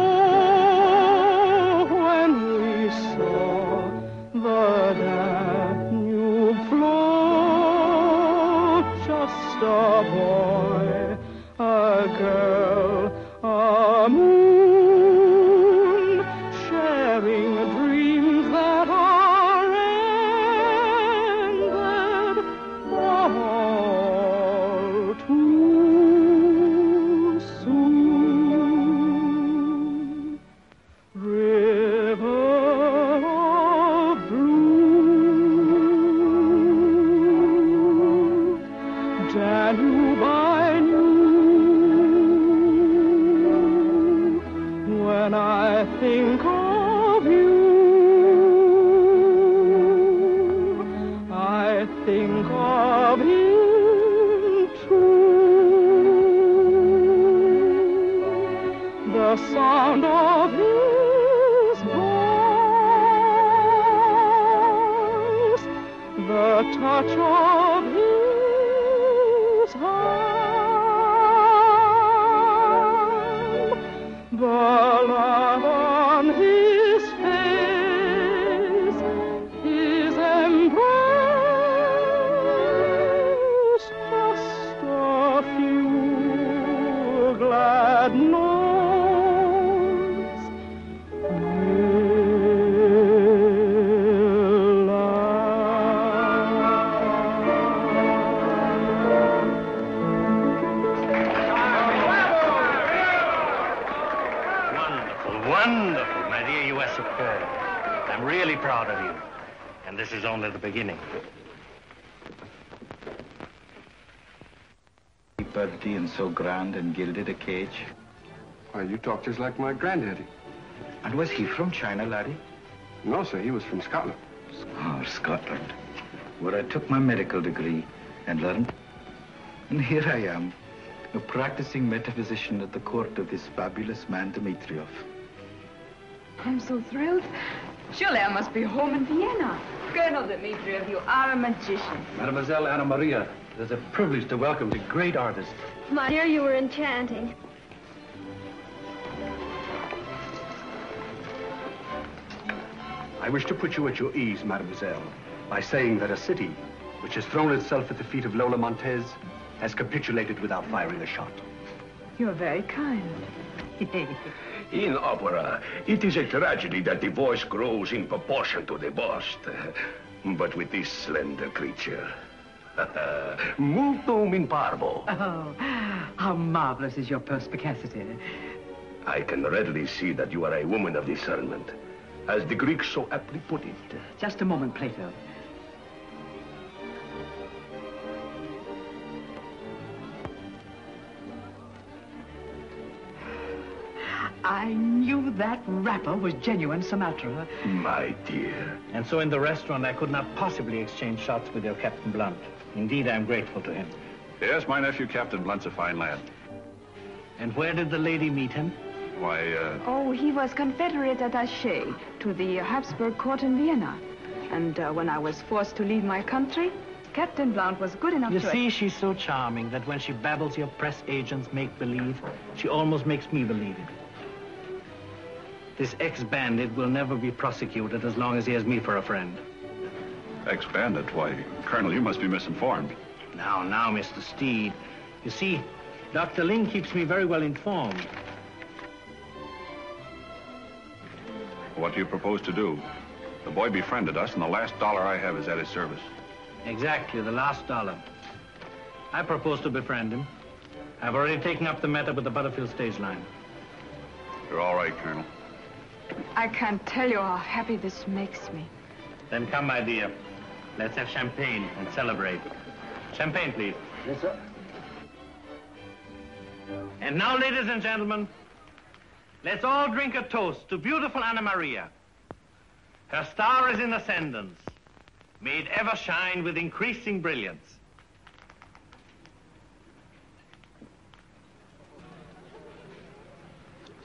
when we saw the Danube flow, just a boy, a girl, a moon, sharing dreams that are ended all too soon. River of blue, Danube I knew. When I think of you, I think of him too. The sound of his voice, the touch of his hand, the love on his face, his embrace, just a few glad notes will
Wonderful, wonderful. My dear, you are superb. I'm really proud of you. And this is only the beginning.
Birthday and so grand and gilded a cage.
Why, you talk just like my granddaddy.
And was he from China, laddie?
No, sir, he was from Scotland.
Oh, Scotland, where I took my medical degree and learned. And here I am, a practicing metaphysician at the court of this fabulous man, Dmitriev.
I'm so thrilled. Surely I must be home in Vienna. Colonel Dmitriev, you are a magician.
Mademoiselle Anna Maria, it is a privilege to welcome the great artist.
My dear, you were enchanting.
I wish to put you at your ease, mademoiselle, by saying that a city which has thrown itself at the feet of Lola Montez, has capitulated without firing a shot.
You're very kind.
In opera, it is a tragedy that the voice grows in proportion to the bust. But with this slender creature, multum in parvo.
Oh, how marvelous is your perspicacity.
I can readily see that you are a woman of discernment, as the Greeks so aptly put it.
Just a moment, Plato. I knew that rapper was genuine Sumatra.
My dear.
And so in the restaurant, I could not possibly exchange shots with your Captain Blunt. Indeed, I'm grateful to him.
Yes, my nephew, Captain Blunt's a fine lad.
And where did the lady meet him?
Why,
Oh, he was Confederate attaché to the Habsburg court in Vienna. And when I was forced to leave my country, Captain Blunt was good enough
You
to...
see, she's so charming that when she babbles your press agents make-believe, she almost makes me believe it. This ex-bandit will never be prosecuted as long as he has me for a friend.
ex-bandit? Why, Colonel, you must be misinformed.
Now, Mr. Steed. You see, Dr. Ling keeps me very well informed.
What do you propose to do? The boy befriended us, and the last dollar I have is at his service.
Exactly, the last dollar. I propose to befriend him. I've already taken up the matter with the Butterfield stage line.
You're all right, Colonel.
I can't tell you how happy this makes me.
Then come, my dear. Let's have champagne and celebrate. Champagne, please.
Yes, sir.
And now, ladies and gentlemen, let's all drink a toast to beautiful Anna Maria. Her star is in ascendance. May it ever shine with increasing brilliance.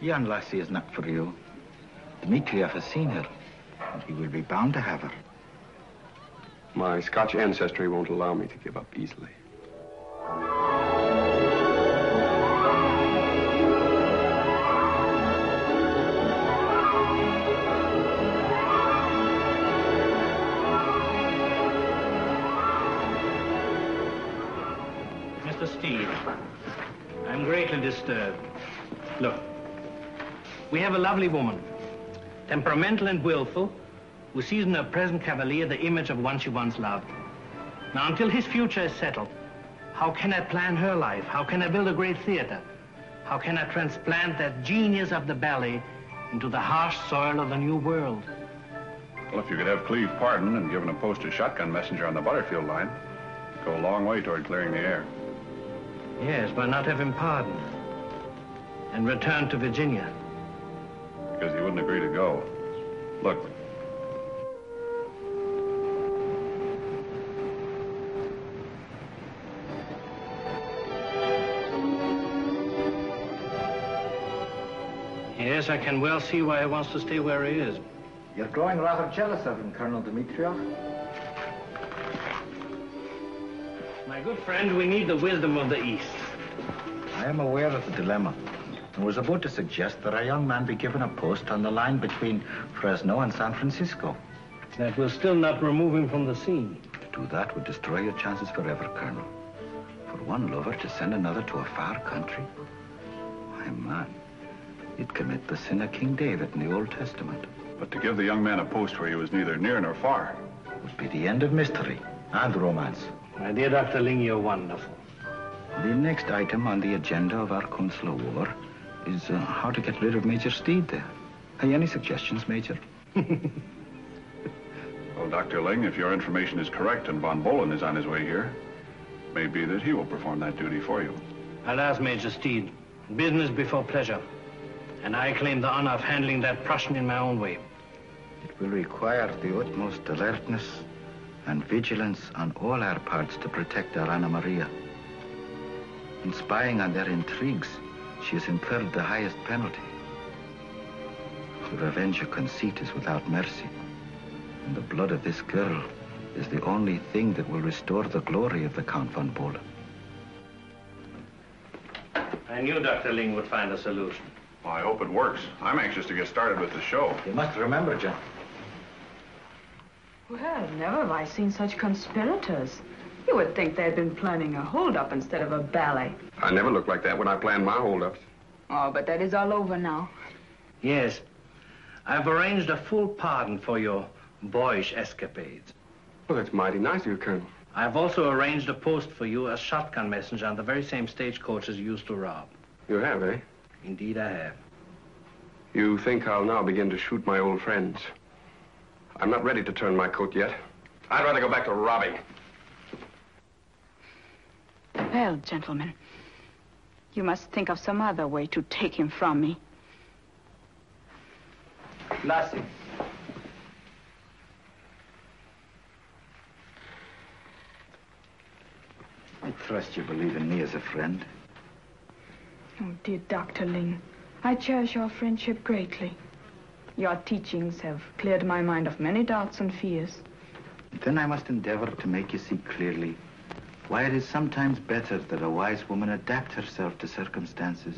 Young lassie is not for you. Dmitriev has seen her, and he will be bound to have her.
My Scotch ancestry won't allow me to give up easily.
Mr. Steed, I'm greatly disturbed. Look, we have a lovely woman, temperamental and willful, who sees in her present cavalier the image of one she once loved. Now, until his future is settled, how can I plan her life? How can I build a great theater? How can I transplant that genius of the ballet into the harsh soil of the new world?
Well, if you could have Cleve pardoned and given a post as shotgun messenger on the Butterfield line, it'd go a long way toward clearing the air.
Yes, why not have him pardoned and return to Virginia?
Because he wouldn't agree to go. Look.
Yes, I can well see why he wants to stay where he is.
You're growing rather jealous of him, Colonel Dmitriev.
My good friend, we need the wisdom of the East.
I am aware of the dilemma, and was about to suggest that a young man be given a post on the line between Fresno and San Francisco.
That will still not remove him from the scene.
To do that would destroy your chances forever, Colonel. For one lover to send another to a far country? My man, you'd commit the sin of King David in the Old Testament.
But to give the young man a post where he was neither near nor far
would be the end of mystery and romance.
My dear Dr. Ling, you're wonderful.
The next item on the agenda of our consular war is how to get rid of Major Steed there. Any suggestions, Major?
Well, Dr. Ling, if your information is correct and Von Bohlen is on his way here, it may be that he will perform that duty for you.
I'll ask Major Steed. Business before pleasure. And I claim the honor of handling that Prussian in my own way.
It will require the utmost alertness and vigilance on all our parts to protect our Anna Maria. In spying on their intrigues, she has incurred the highest penalty. To revenge a conceit is without mercy. And the blood of this girl is the only thing that will restore the glory of the Count von Bohlen.
I knew Dr. Ling would find a solution.
Well, I hope it works. I'm anxious to get started with the show.
You must remember, John,
Well, never have I seen such conspirators. You would think they'd been planning a hold-up instead of a ballet.
I never looked like that when I planned my hold-ups.
Oh, but that is all over now.
Yes. I've arranged a full pardon for your boyish escapades.
Well, that's mighty nice of you, Colonel.
I've also arranged a post for you as shotgun messenger on the very same stagecoach as you used to rob.
You have, eh?
Indeed, I have.
You think I'll now begin to shoot my old friends? I'm not ready to turn my coat yet. I'd rather go back to robbing.
Well, gentlemen, you must think of some other way to take him from me.
Lassie. I trust you believe in me as a friend.
Oh, dear Dr. Ling, I cherish your friendship greatly. Your teachings have cleared my mind of many doubts and fears.
Then I must endeavor to make you see clearly why it is sometimes better that a wise woman adapt herself to circumstances,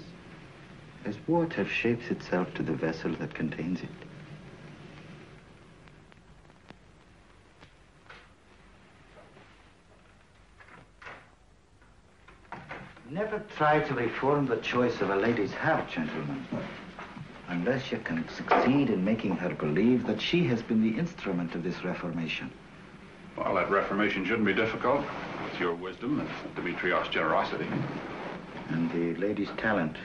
as water shapes itself to the vessel that contains it. Never try to reform the choice of a lady's heart, gentlemen, unless you can succeed in making her believe that she has been the instrument of this reformation.
Well, that reformation shouldn't be difficult with your wisdom and Dimitrios' generosity.
And the lady's talent.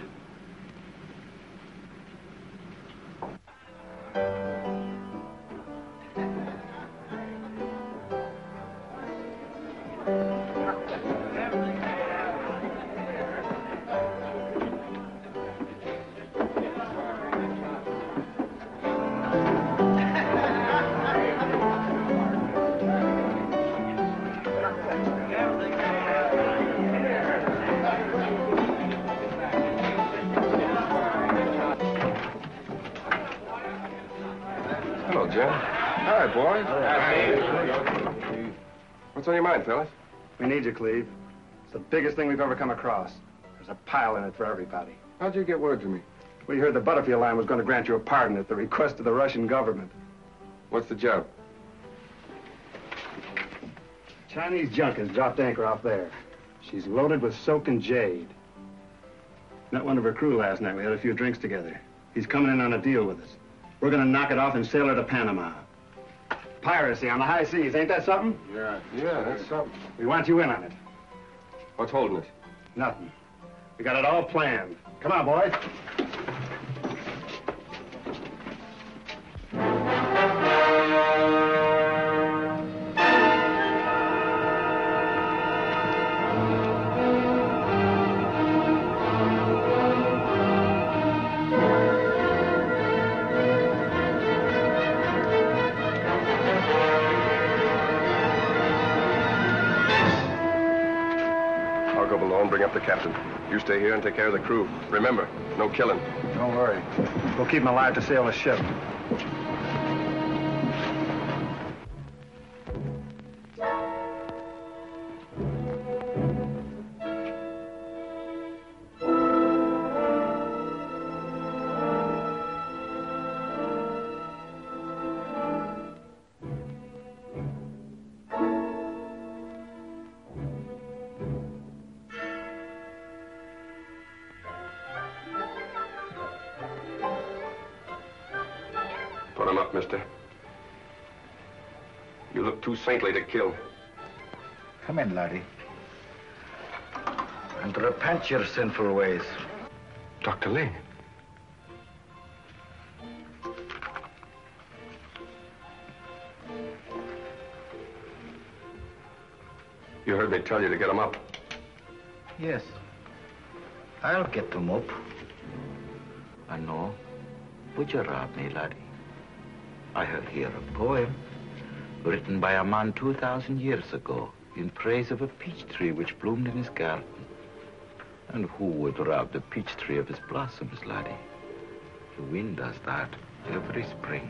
What's on your mind, fellas?
We need you, Cleve. It's the biggest thing we've ever come across. There's a pile in it for everybody.
How'd you get word to me?
We heard the Butterfield line was going to grant you a pardon at the request of the Russian government.
What's the job?
Chinese junk has dropped anchor off there. She's loaded with soak and jade. Met one of her crew last night. We had a few drinks together. He's coming in on a deal with us. We're going to knock it off and sail her to Panama. Piracy on the high seas, ain't that something?
Yeah, that's something.
We want you in on it.
What's holding it?
Nothing. We got it all planned. Come on, boys.
The captain. You stay here and take care of the crew. Remember, no killing.
Don't worry. We'll keep him alive to sail the ship.
Put him up, mister. You look too saintly to kill.
Come in, laddie. And repent your sinful ways.
Dr. Ling. You heard me tell you to get him up.
Yes. I'll get them up. I know. Would you rob me, laddie? I have here a poem written by a man 2,000 years ago in praise of a peach tree which bloomed in his garden. And who would rob the peach tree of his blossoms, laddie? The wind does that every spring.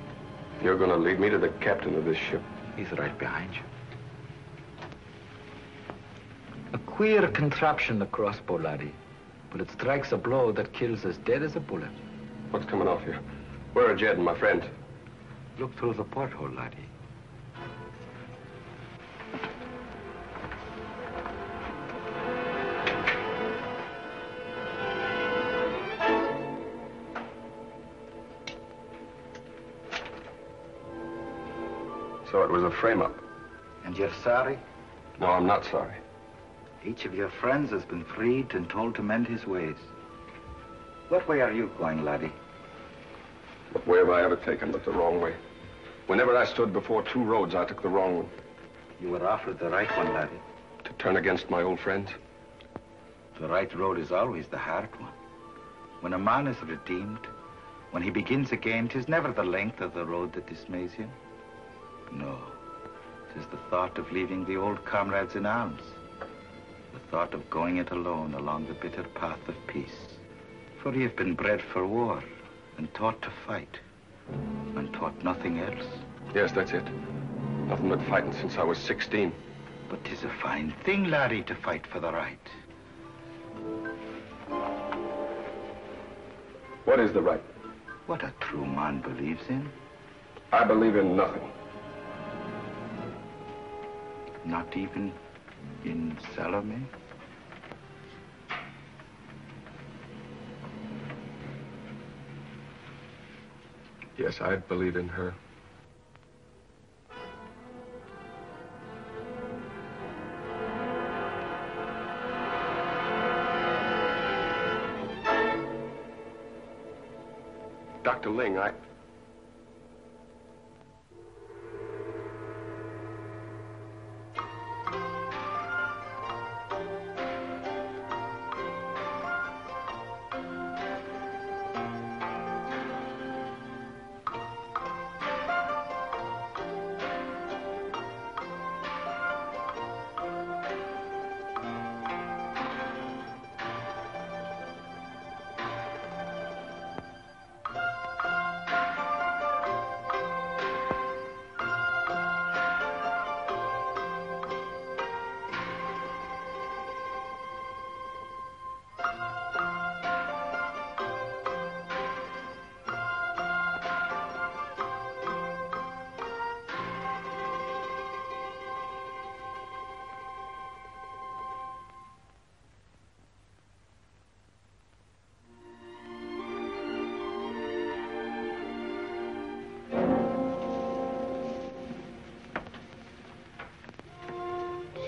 You're going to lead me to the captain of this ship.
He's right behind you. A queer contraption, the crossbow, laddie. But it strikes a blow that kills as dead as a bullet.
What's coming off here? Where are Jed and my friend?
Look through the porthole, laddie.
thought it was a frame-up.
And you're sorry?
No, I'm not sorry.
Each of your friends has been freed and told to mend his ways. What way are you going, laddie?
What way have I ever taken but the wrong way? Whenever I stood before two roads, I took the wrong one.
You were offered the right one, laddie.
To turn against my old friends?
The right road is always the hard one. When a man is redeemed, when he begins again, 'tis never the length of the road that dismays him. No, 'tis the thought of leaving the old comrades in arms. The thought of going it alone along the bitter path of peace. For ye have been bred for war and taught to fight and taught nothing else.
Yes, that's it. Nothing but fighting since I was 16.
But 'tis a fine thing, laddie, to fight for the right.
What is the right?
What a true man believes in.
I believe in nothing.
Not even in Salomé?
Yes, I believe in her. Dr. Ling,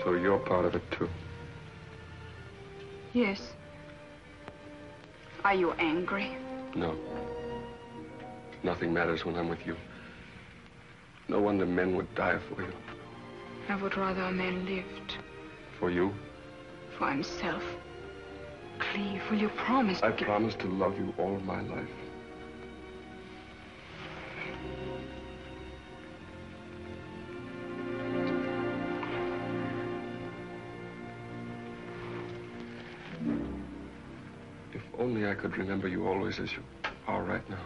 So you're part of it, too?
Yes. Are you angry?
No. Nothing matters when I'm with you. No wonder men would die for you.
I would rather a man lived.
For you?
For himself. Cleve, will you promise?
I promise to love you all my life. If only I could remember you always as you are right now.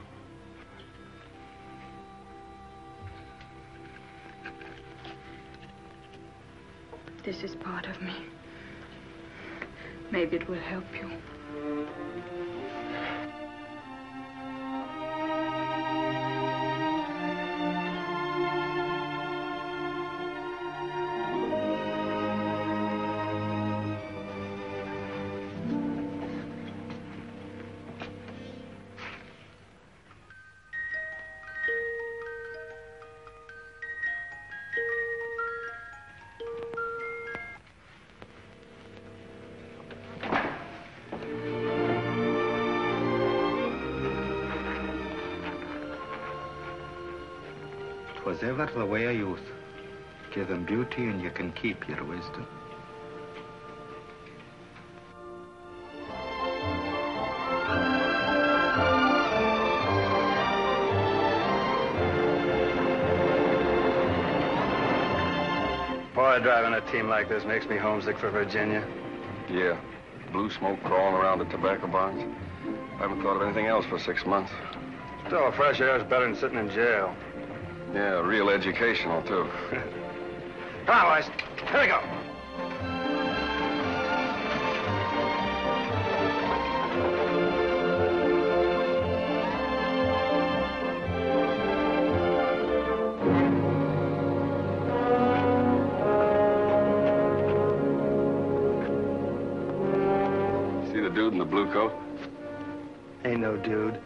This is part of me. Maybe it will help you.
Was ever the way of youth. Give them beauty and you can keep your wisdom.
Boy, driving a team like this makes me homesick for Virginia.
Yeah. Blue smoke crawling around the tobacco barns. I haven't thought of anything else for 6 months.
Still, fresh air is better than sitting in jail.
Yeah, real educational, too.
Come on, boys. Here we go.
See the dude in the blue coat?
Ain't no dude.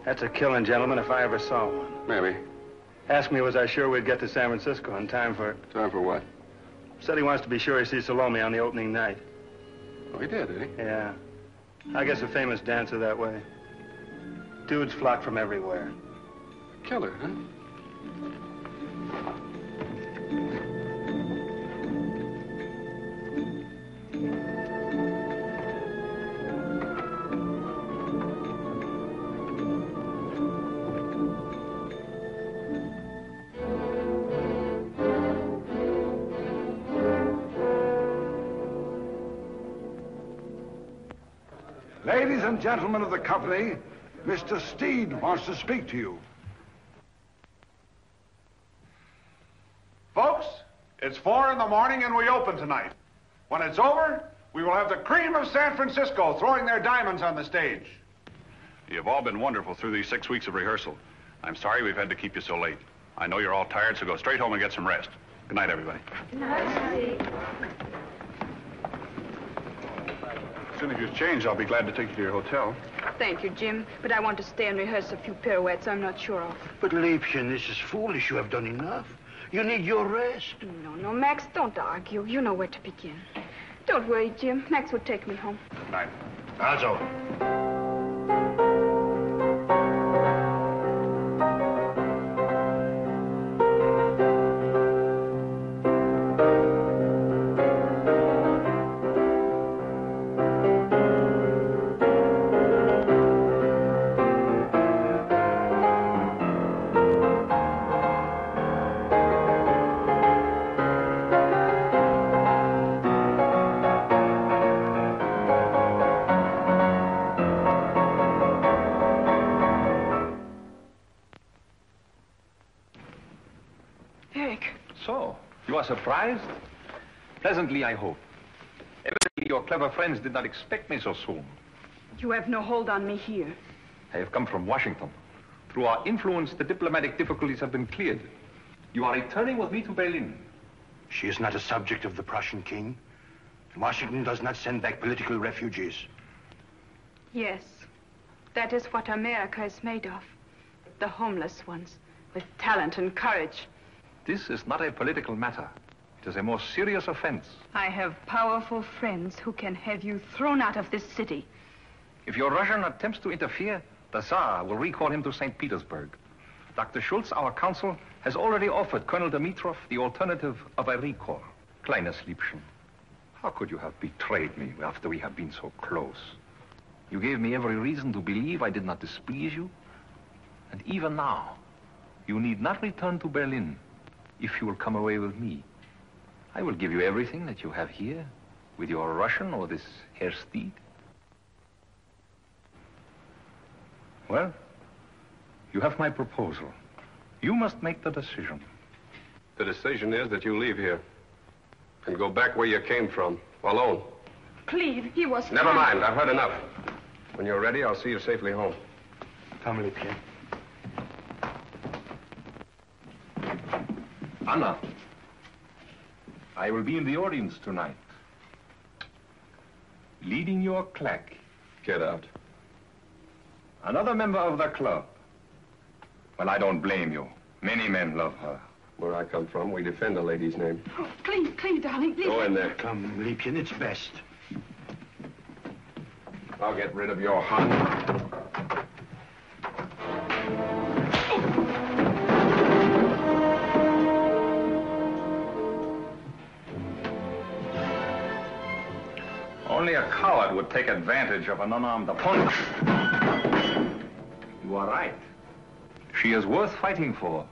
That's a killing gentleman if I ever saw one.
Maybe.
Asked me was I sure we'd get to San Francisco in time for...
Time for what?
Said he wants to be sure he sees Salome on the opening night.
Oh, he did he?
Yeah. I guess a famous dancer that way. Dudes flock from everywhere.
Killer, huh?
Ladies and gentlemen of the company, Mr. Steed wants to speak to you. Folks, it's 4 in the morning and we open tonight. When it's over, we will have the cream of San Francisco throwing their diamonds on the stage.
You've all been wonderful through these 6 weeks of rehearsal. I'm sorry we've had to keep you so late. I know you're all tired, so go straight home and get some rest. Good night, everybody.
Good night, Steve.
As soon as you've changed, I'll be glad to take you to your hotel.
Thank you, Jim. But I want to stay and rehearse a few pirouettes I'm not sure of.
But, Liebchen, this is foolish. You have done enough. You need your rest.
No, Max, don't argue. You know where to begin. Don't worry, Jim. Max will take me home.
Good night.
Also.
Surprised? Pleasantly, I hope. Evidently, your clever friends did not expect me so soon.
You have no hold on me here.
I have come from Washington. Through our influence, the diplomatic difficulties have been cleared. You are returning with me to Berlin.
She is not a subject of the Prussian king. Washington does not send back political refugees.
Yes, that is what America is made of. The homeless ones, with talent and courage.
This is not a political matter. It is a more serious offense.
I have powerful friends who can have you thrown out of this city.
If your Russian attempts to interfere, the Tsar will recall him to St. Petersburg. Dr. Schultz, our counsel, has already offered Colonel Dimitrov the alternative of a recall. Kleines Liebchen, how could you have betrayed me after we have been so close? You gave me every reason to believe I did not displease you. And even now, you need not return to Berlin. If you will come away with me, I will give you everything that you have here, with your Russian or this Herr Steed. Well, you have my proposal. You must make the decision.
The decision is that you leave here and go back where you came from, alone.
Cleve, he was...
Never mind, I've heard enough. When you're ready, I'll see you safely home.
Come, Liebchen.
Anna, I will be in the audience tonight. Leading your claque.
Get out.
Another member of the club. Well, I don't blame you. Many men love her.
Where I come from, we defend a lady's name.
Oh, Cleve, darling, please.
Go in there.
Come, Liebchen, it's best.
I'll get rid of your Hun.
Only a coward would take advantage of an unarmed opponent. You are right. She is worth fighting for.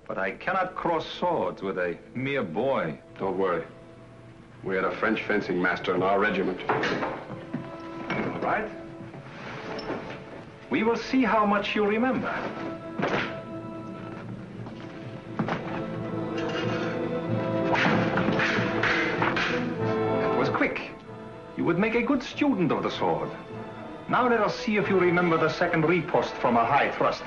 But I cannot cross swords with a mere boy.
Don't worry. We had a French fencing master in our regiment.
Right? We will see how much you remember. That was quick. You would make a good student of the sword. Now let us see if you remember the second riposte from a high thrust.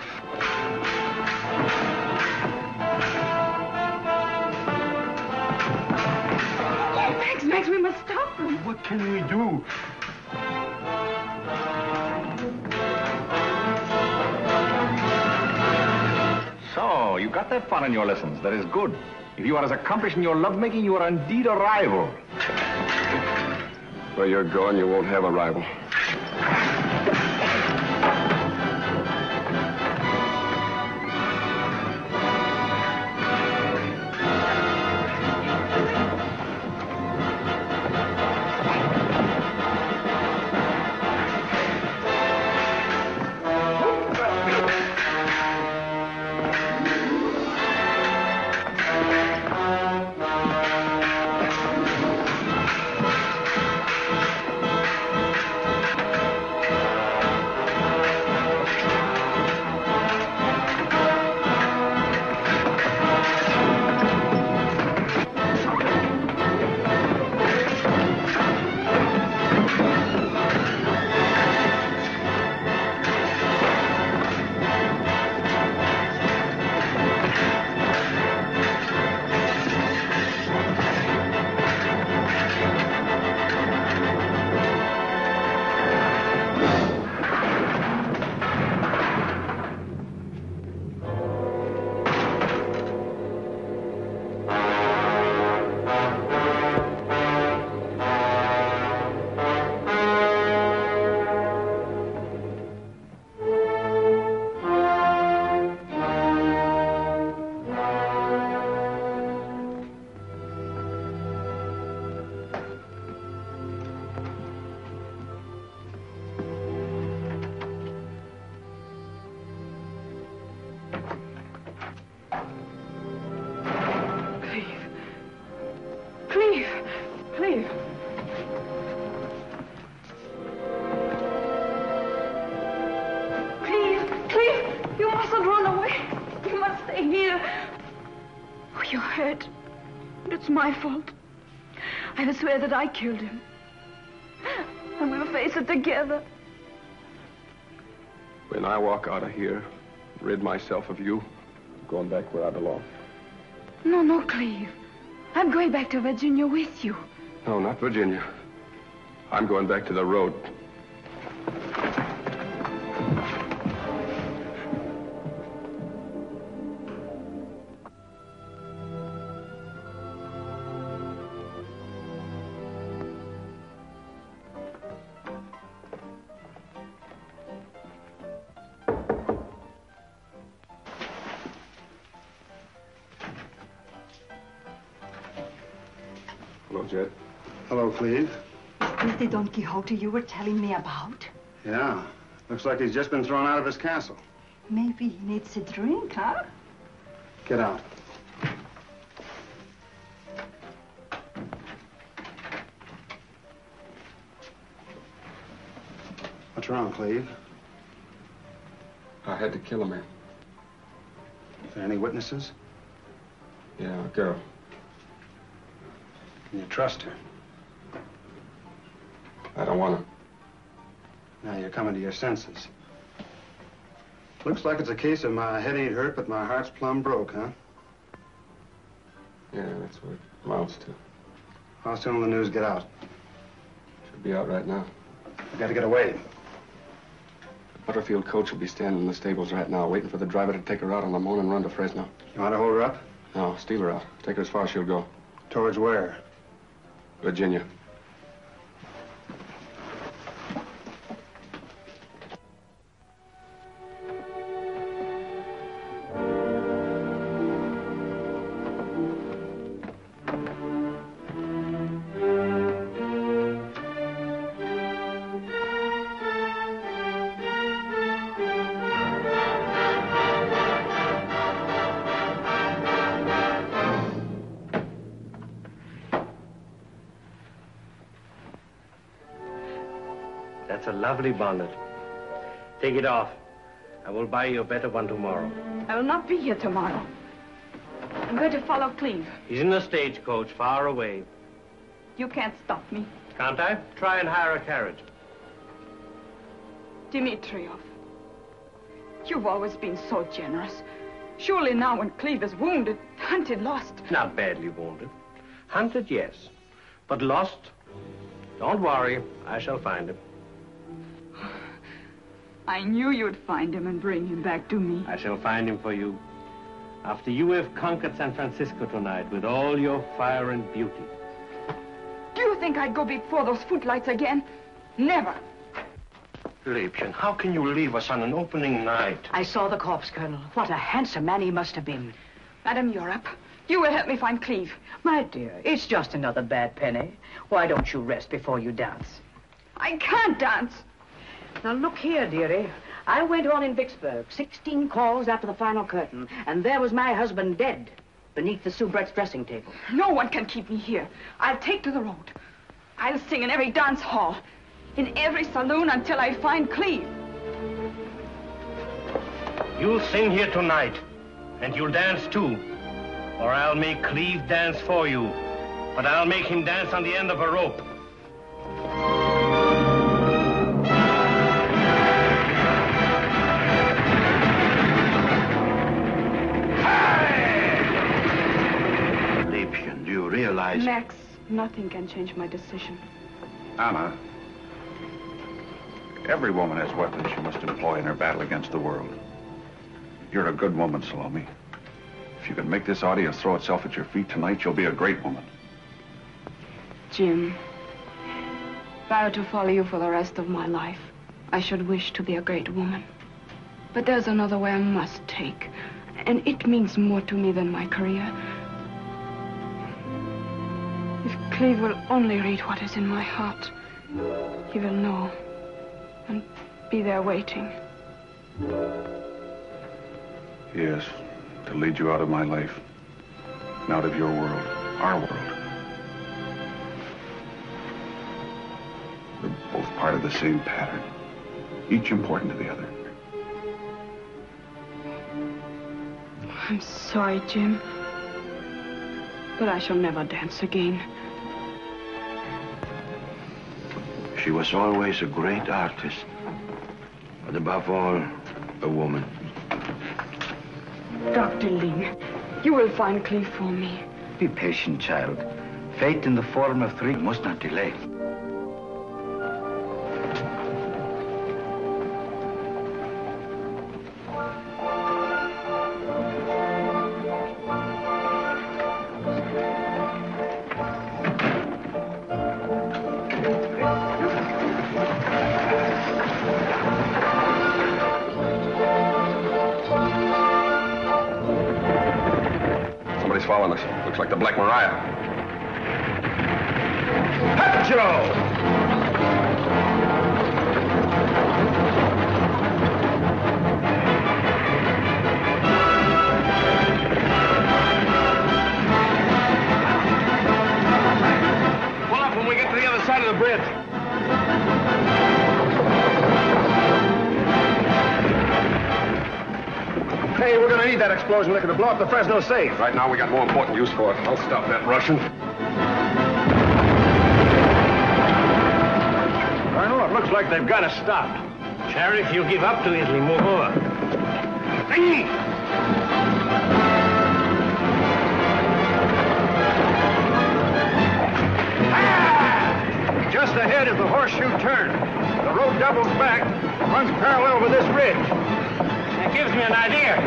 Max, we must stop them.
What can we do?
So, no. You got that fun in your lessons. That is good. If you are as accomplished in your lovemaking, you are indeed a rival.
Where you're going, you won't have a rival.
My fault. I will swear that I killed him. And we'll face it together.
When I walk out of here, rid myself of you, I'm going back where I belong.
No, no, Cleve. I'm going back to Virginia with you.
No, not Virginia. I'm going back to the road. Hello, Jed.
Hello, Cleve.
Is the Don Quixote you were telling me about?
Yeah. Looks like he's just been thrown out of his castle.
Maybe he needs a drink, huh?
Get out. What's wrong, Cleve?
I had to kill a man.
Are there any witnesses?
Yeah, a girl.
Can you trust her?
I don't want to.
Now you're coming to your senses. Looks like it's a case of my head ain't hurt, but my heart's plumb broke, huh?
Yeah, that's what it amounts to.
How soon will the news get out?
Should be out right now.
I gotta get away.
The Butterfield coach will be standing in the stables right now, waiting for the driver to take her out on the moon and run to Fresno.
You want to hold her up?
No, steal her out. Take her as far as she'll go.
Towards where?
Virginia.
That's a lovely bonnet. Take it off. I will buy you a better one tomorrow.
I will not be here tomorrow. I'm going to follow Cleve.
He's in a stagecoach far away.
You can't stop me.
Can't I? Try and hire a carriage.
Dimitrov, you've always been so generous. Surely now when Cleve is wounded, hunted, lost.
Not badly wounded. Hunted, yes. But lost? Don't worry. I shall find him.
I knew you'd find him and bring him back to me.
I shall find him for you. After you have conquered San Francisco tonight with all your fire and beauty.
Do you think I'd go before those footlights again? Never.
Liebchen, how can you leave us on an opening night?
I saw the corpse, Colonel. What a handsome man he must have been.
Madam, you're up. You will help me find Cleve.
My dear, it's just another bad penny. Why don't you rest before you dance?
I can't dance.
Now, look here, dearie. I went on in Vicksburg, 16 calls after the final curtain, and there was my husband dead beneath the soubrette's dressing table.
No one can keep me here. I'll take to the road. I'll sing in every dance hall, in every saloon until I find Cleve.
You'll sing here tonight, and you'll dance too. Or I'll make Cleve dance for you. But I'll make him dance on the end of a rope.
Liebchen, do you realize...
Max, nothing can change my decision.
Anna, every woman has weapons she must employ in her battle against the world. You're a good woman, Salome. If you can make this audience throw itself at your feet tonight, you'll be a great woman.
Jim, if I were to follow you for the rest of my life, I should wish to be a great woman. But there's another way I must take, and it means more to me than my career. If Cleve will only read what is in my heart, he will know and be there waiting.
Yes, to lead you out of my life, and out of your world, our world. We're both part of the same pattern, each important to the other.
I'm sorry, Jim, but I shall never dance again.
She was always a great artist, but above all, a woman.
Dr. Ling, you will find Cleve for me.
Be patient, child. Fate in the form of three must not delay.
Following us. Looks like the Black Maria.
Joe! Pull up when we get to the other side of the bridge.
Hey, we're gonna need that explosion liquor to blow up the Fresno safe. Right now, we got more important use for it. I'll stop that Russian.
Colonel, it looks like they've got us stopped. Sheriff, you give up to Italy. Move over.
Just ahead is the horseshoe turn. The road doubles back, runs parallel with this ridge.
It gives me an idea.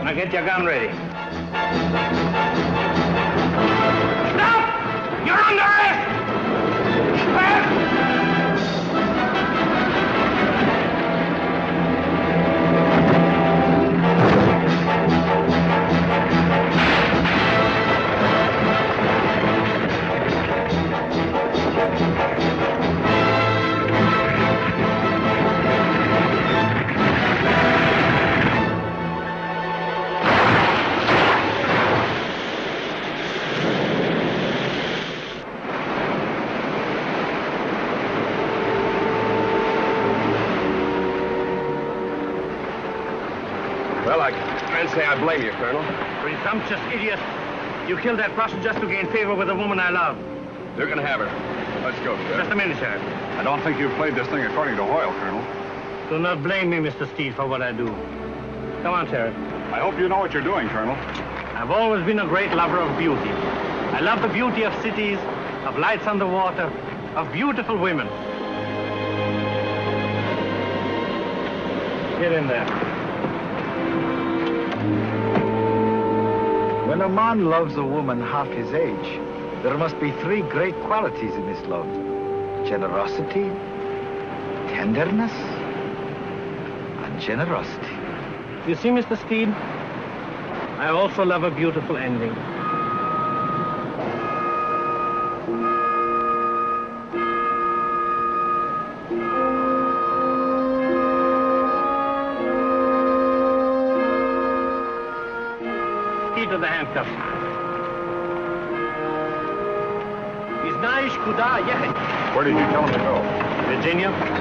Now get your gun ready. Stop! You're under arrest!
Well, I can't say I blame you, Colonel.
Presumptuous idiot. You killed that Russian just to gain favor with a woman I love.
You can have her. Let's go, sir.
Just a minute, Sheriff.
I don't think you've played this thing according to Hoyle, Colonel.
Do not blame me, Mr. Steele, for what I do. Come on, Sheriff.
I hope you know what you're doing, Colonel.
I've always been a great lover of beauty. I love the beauty of cities, of lights on the water, of beautiful women. Get in there.
When a man loves a woman half his age, there must be three great qualities in this love: generosity, tenderness, and generosity.
You see, Mr. Steed, I also love a beautiful ending. Key to the handcuffs.
Where did you tell him to go?
Virginia.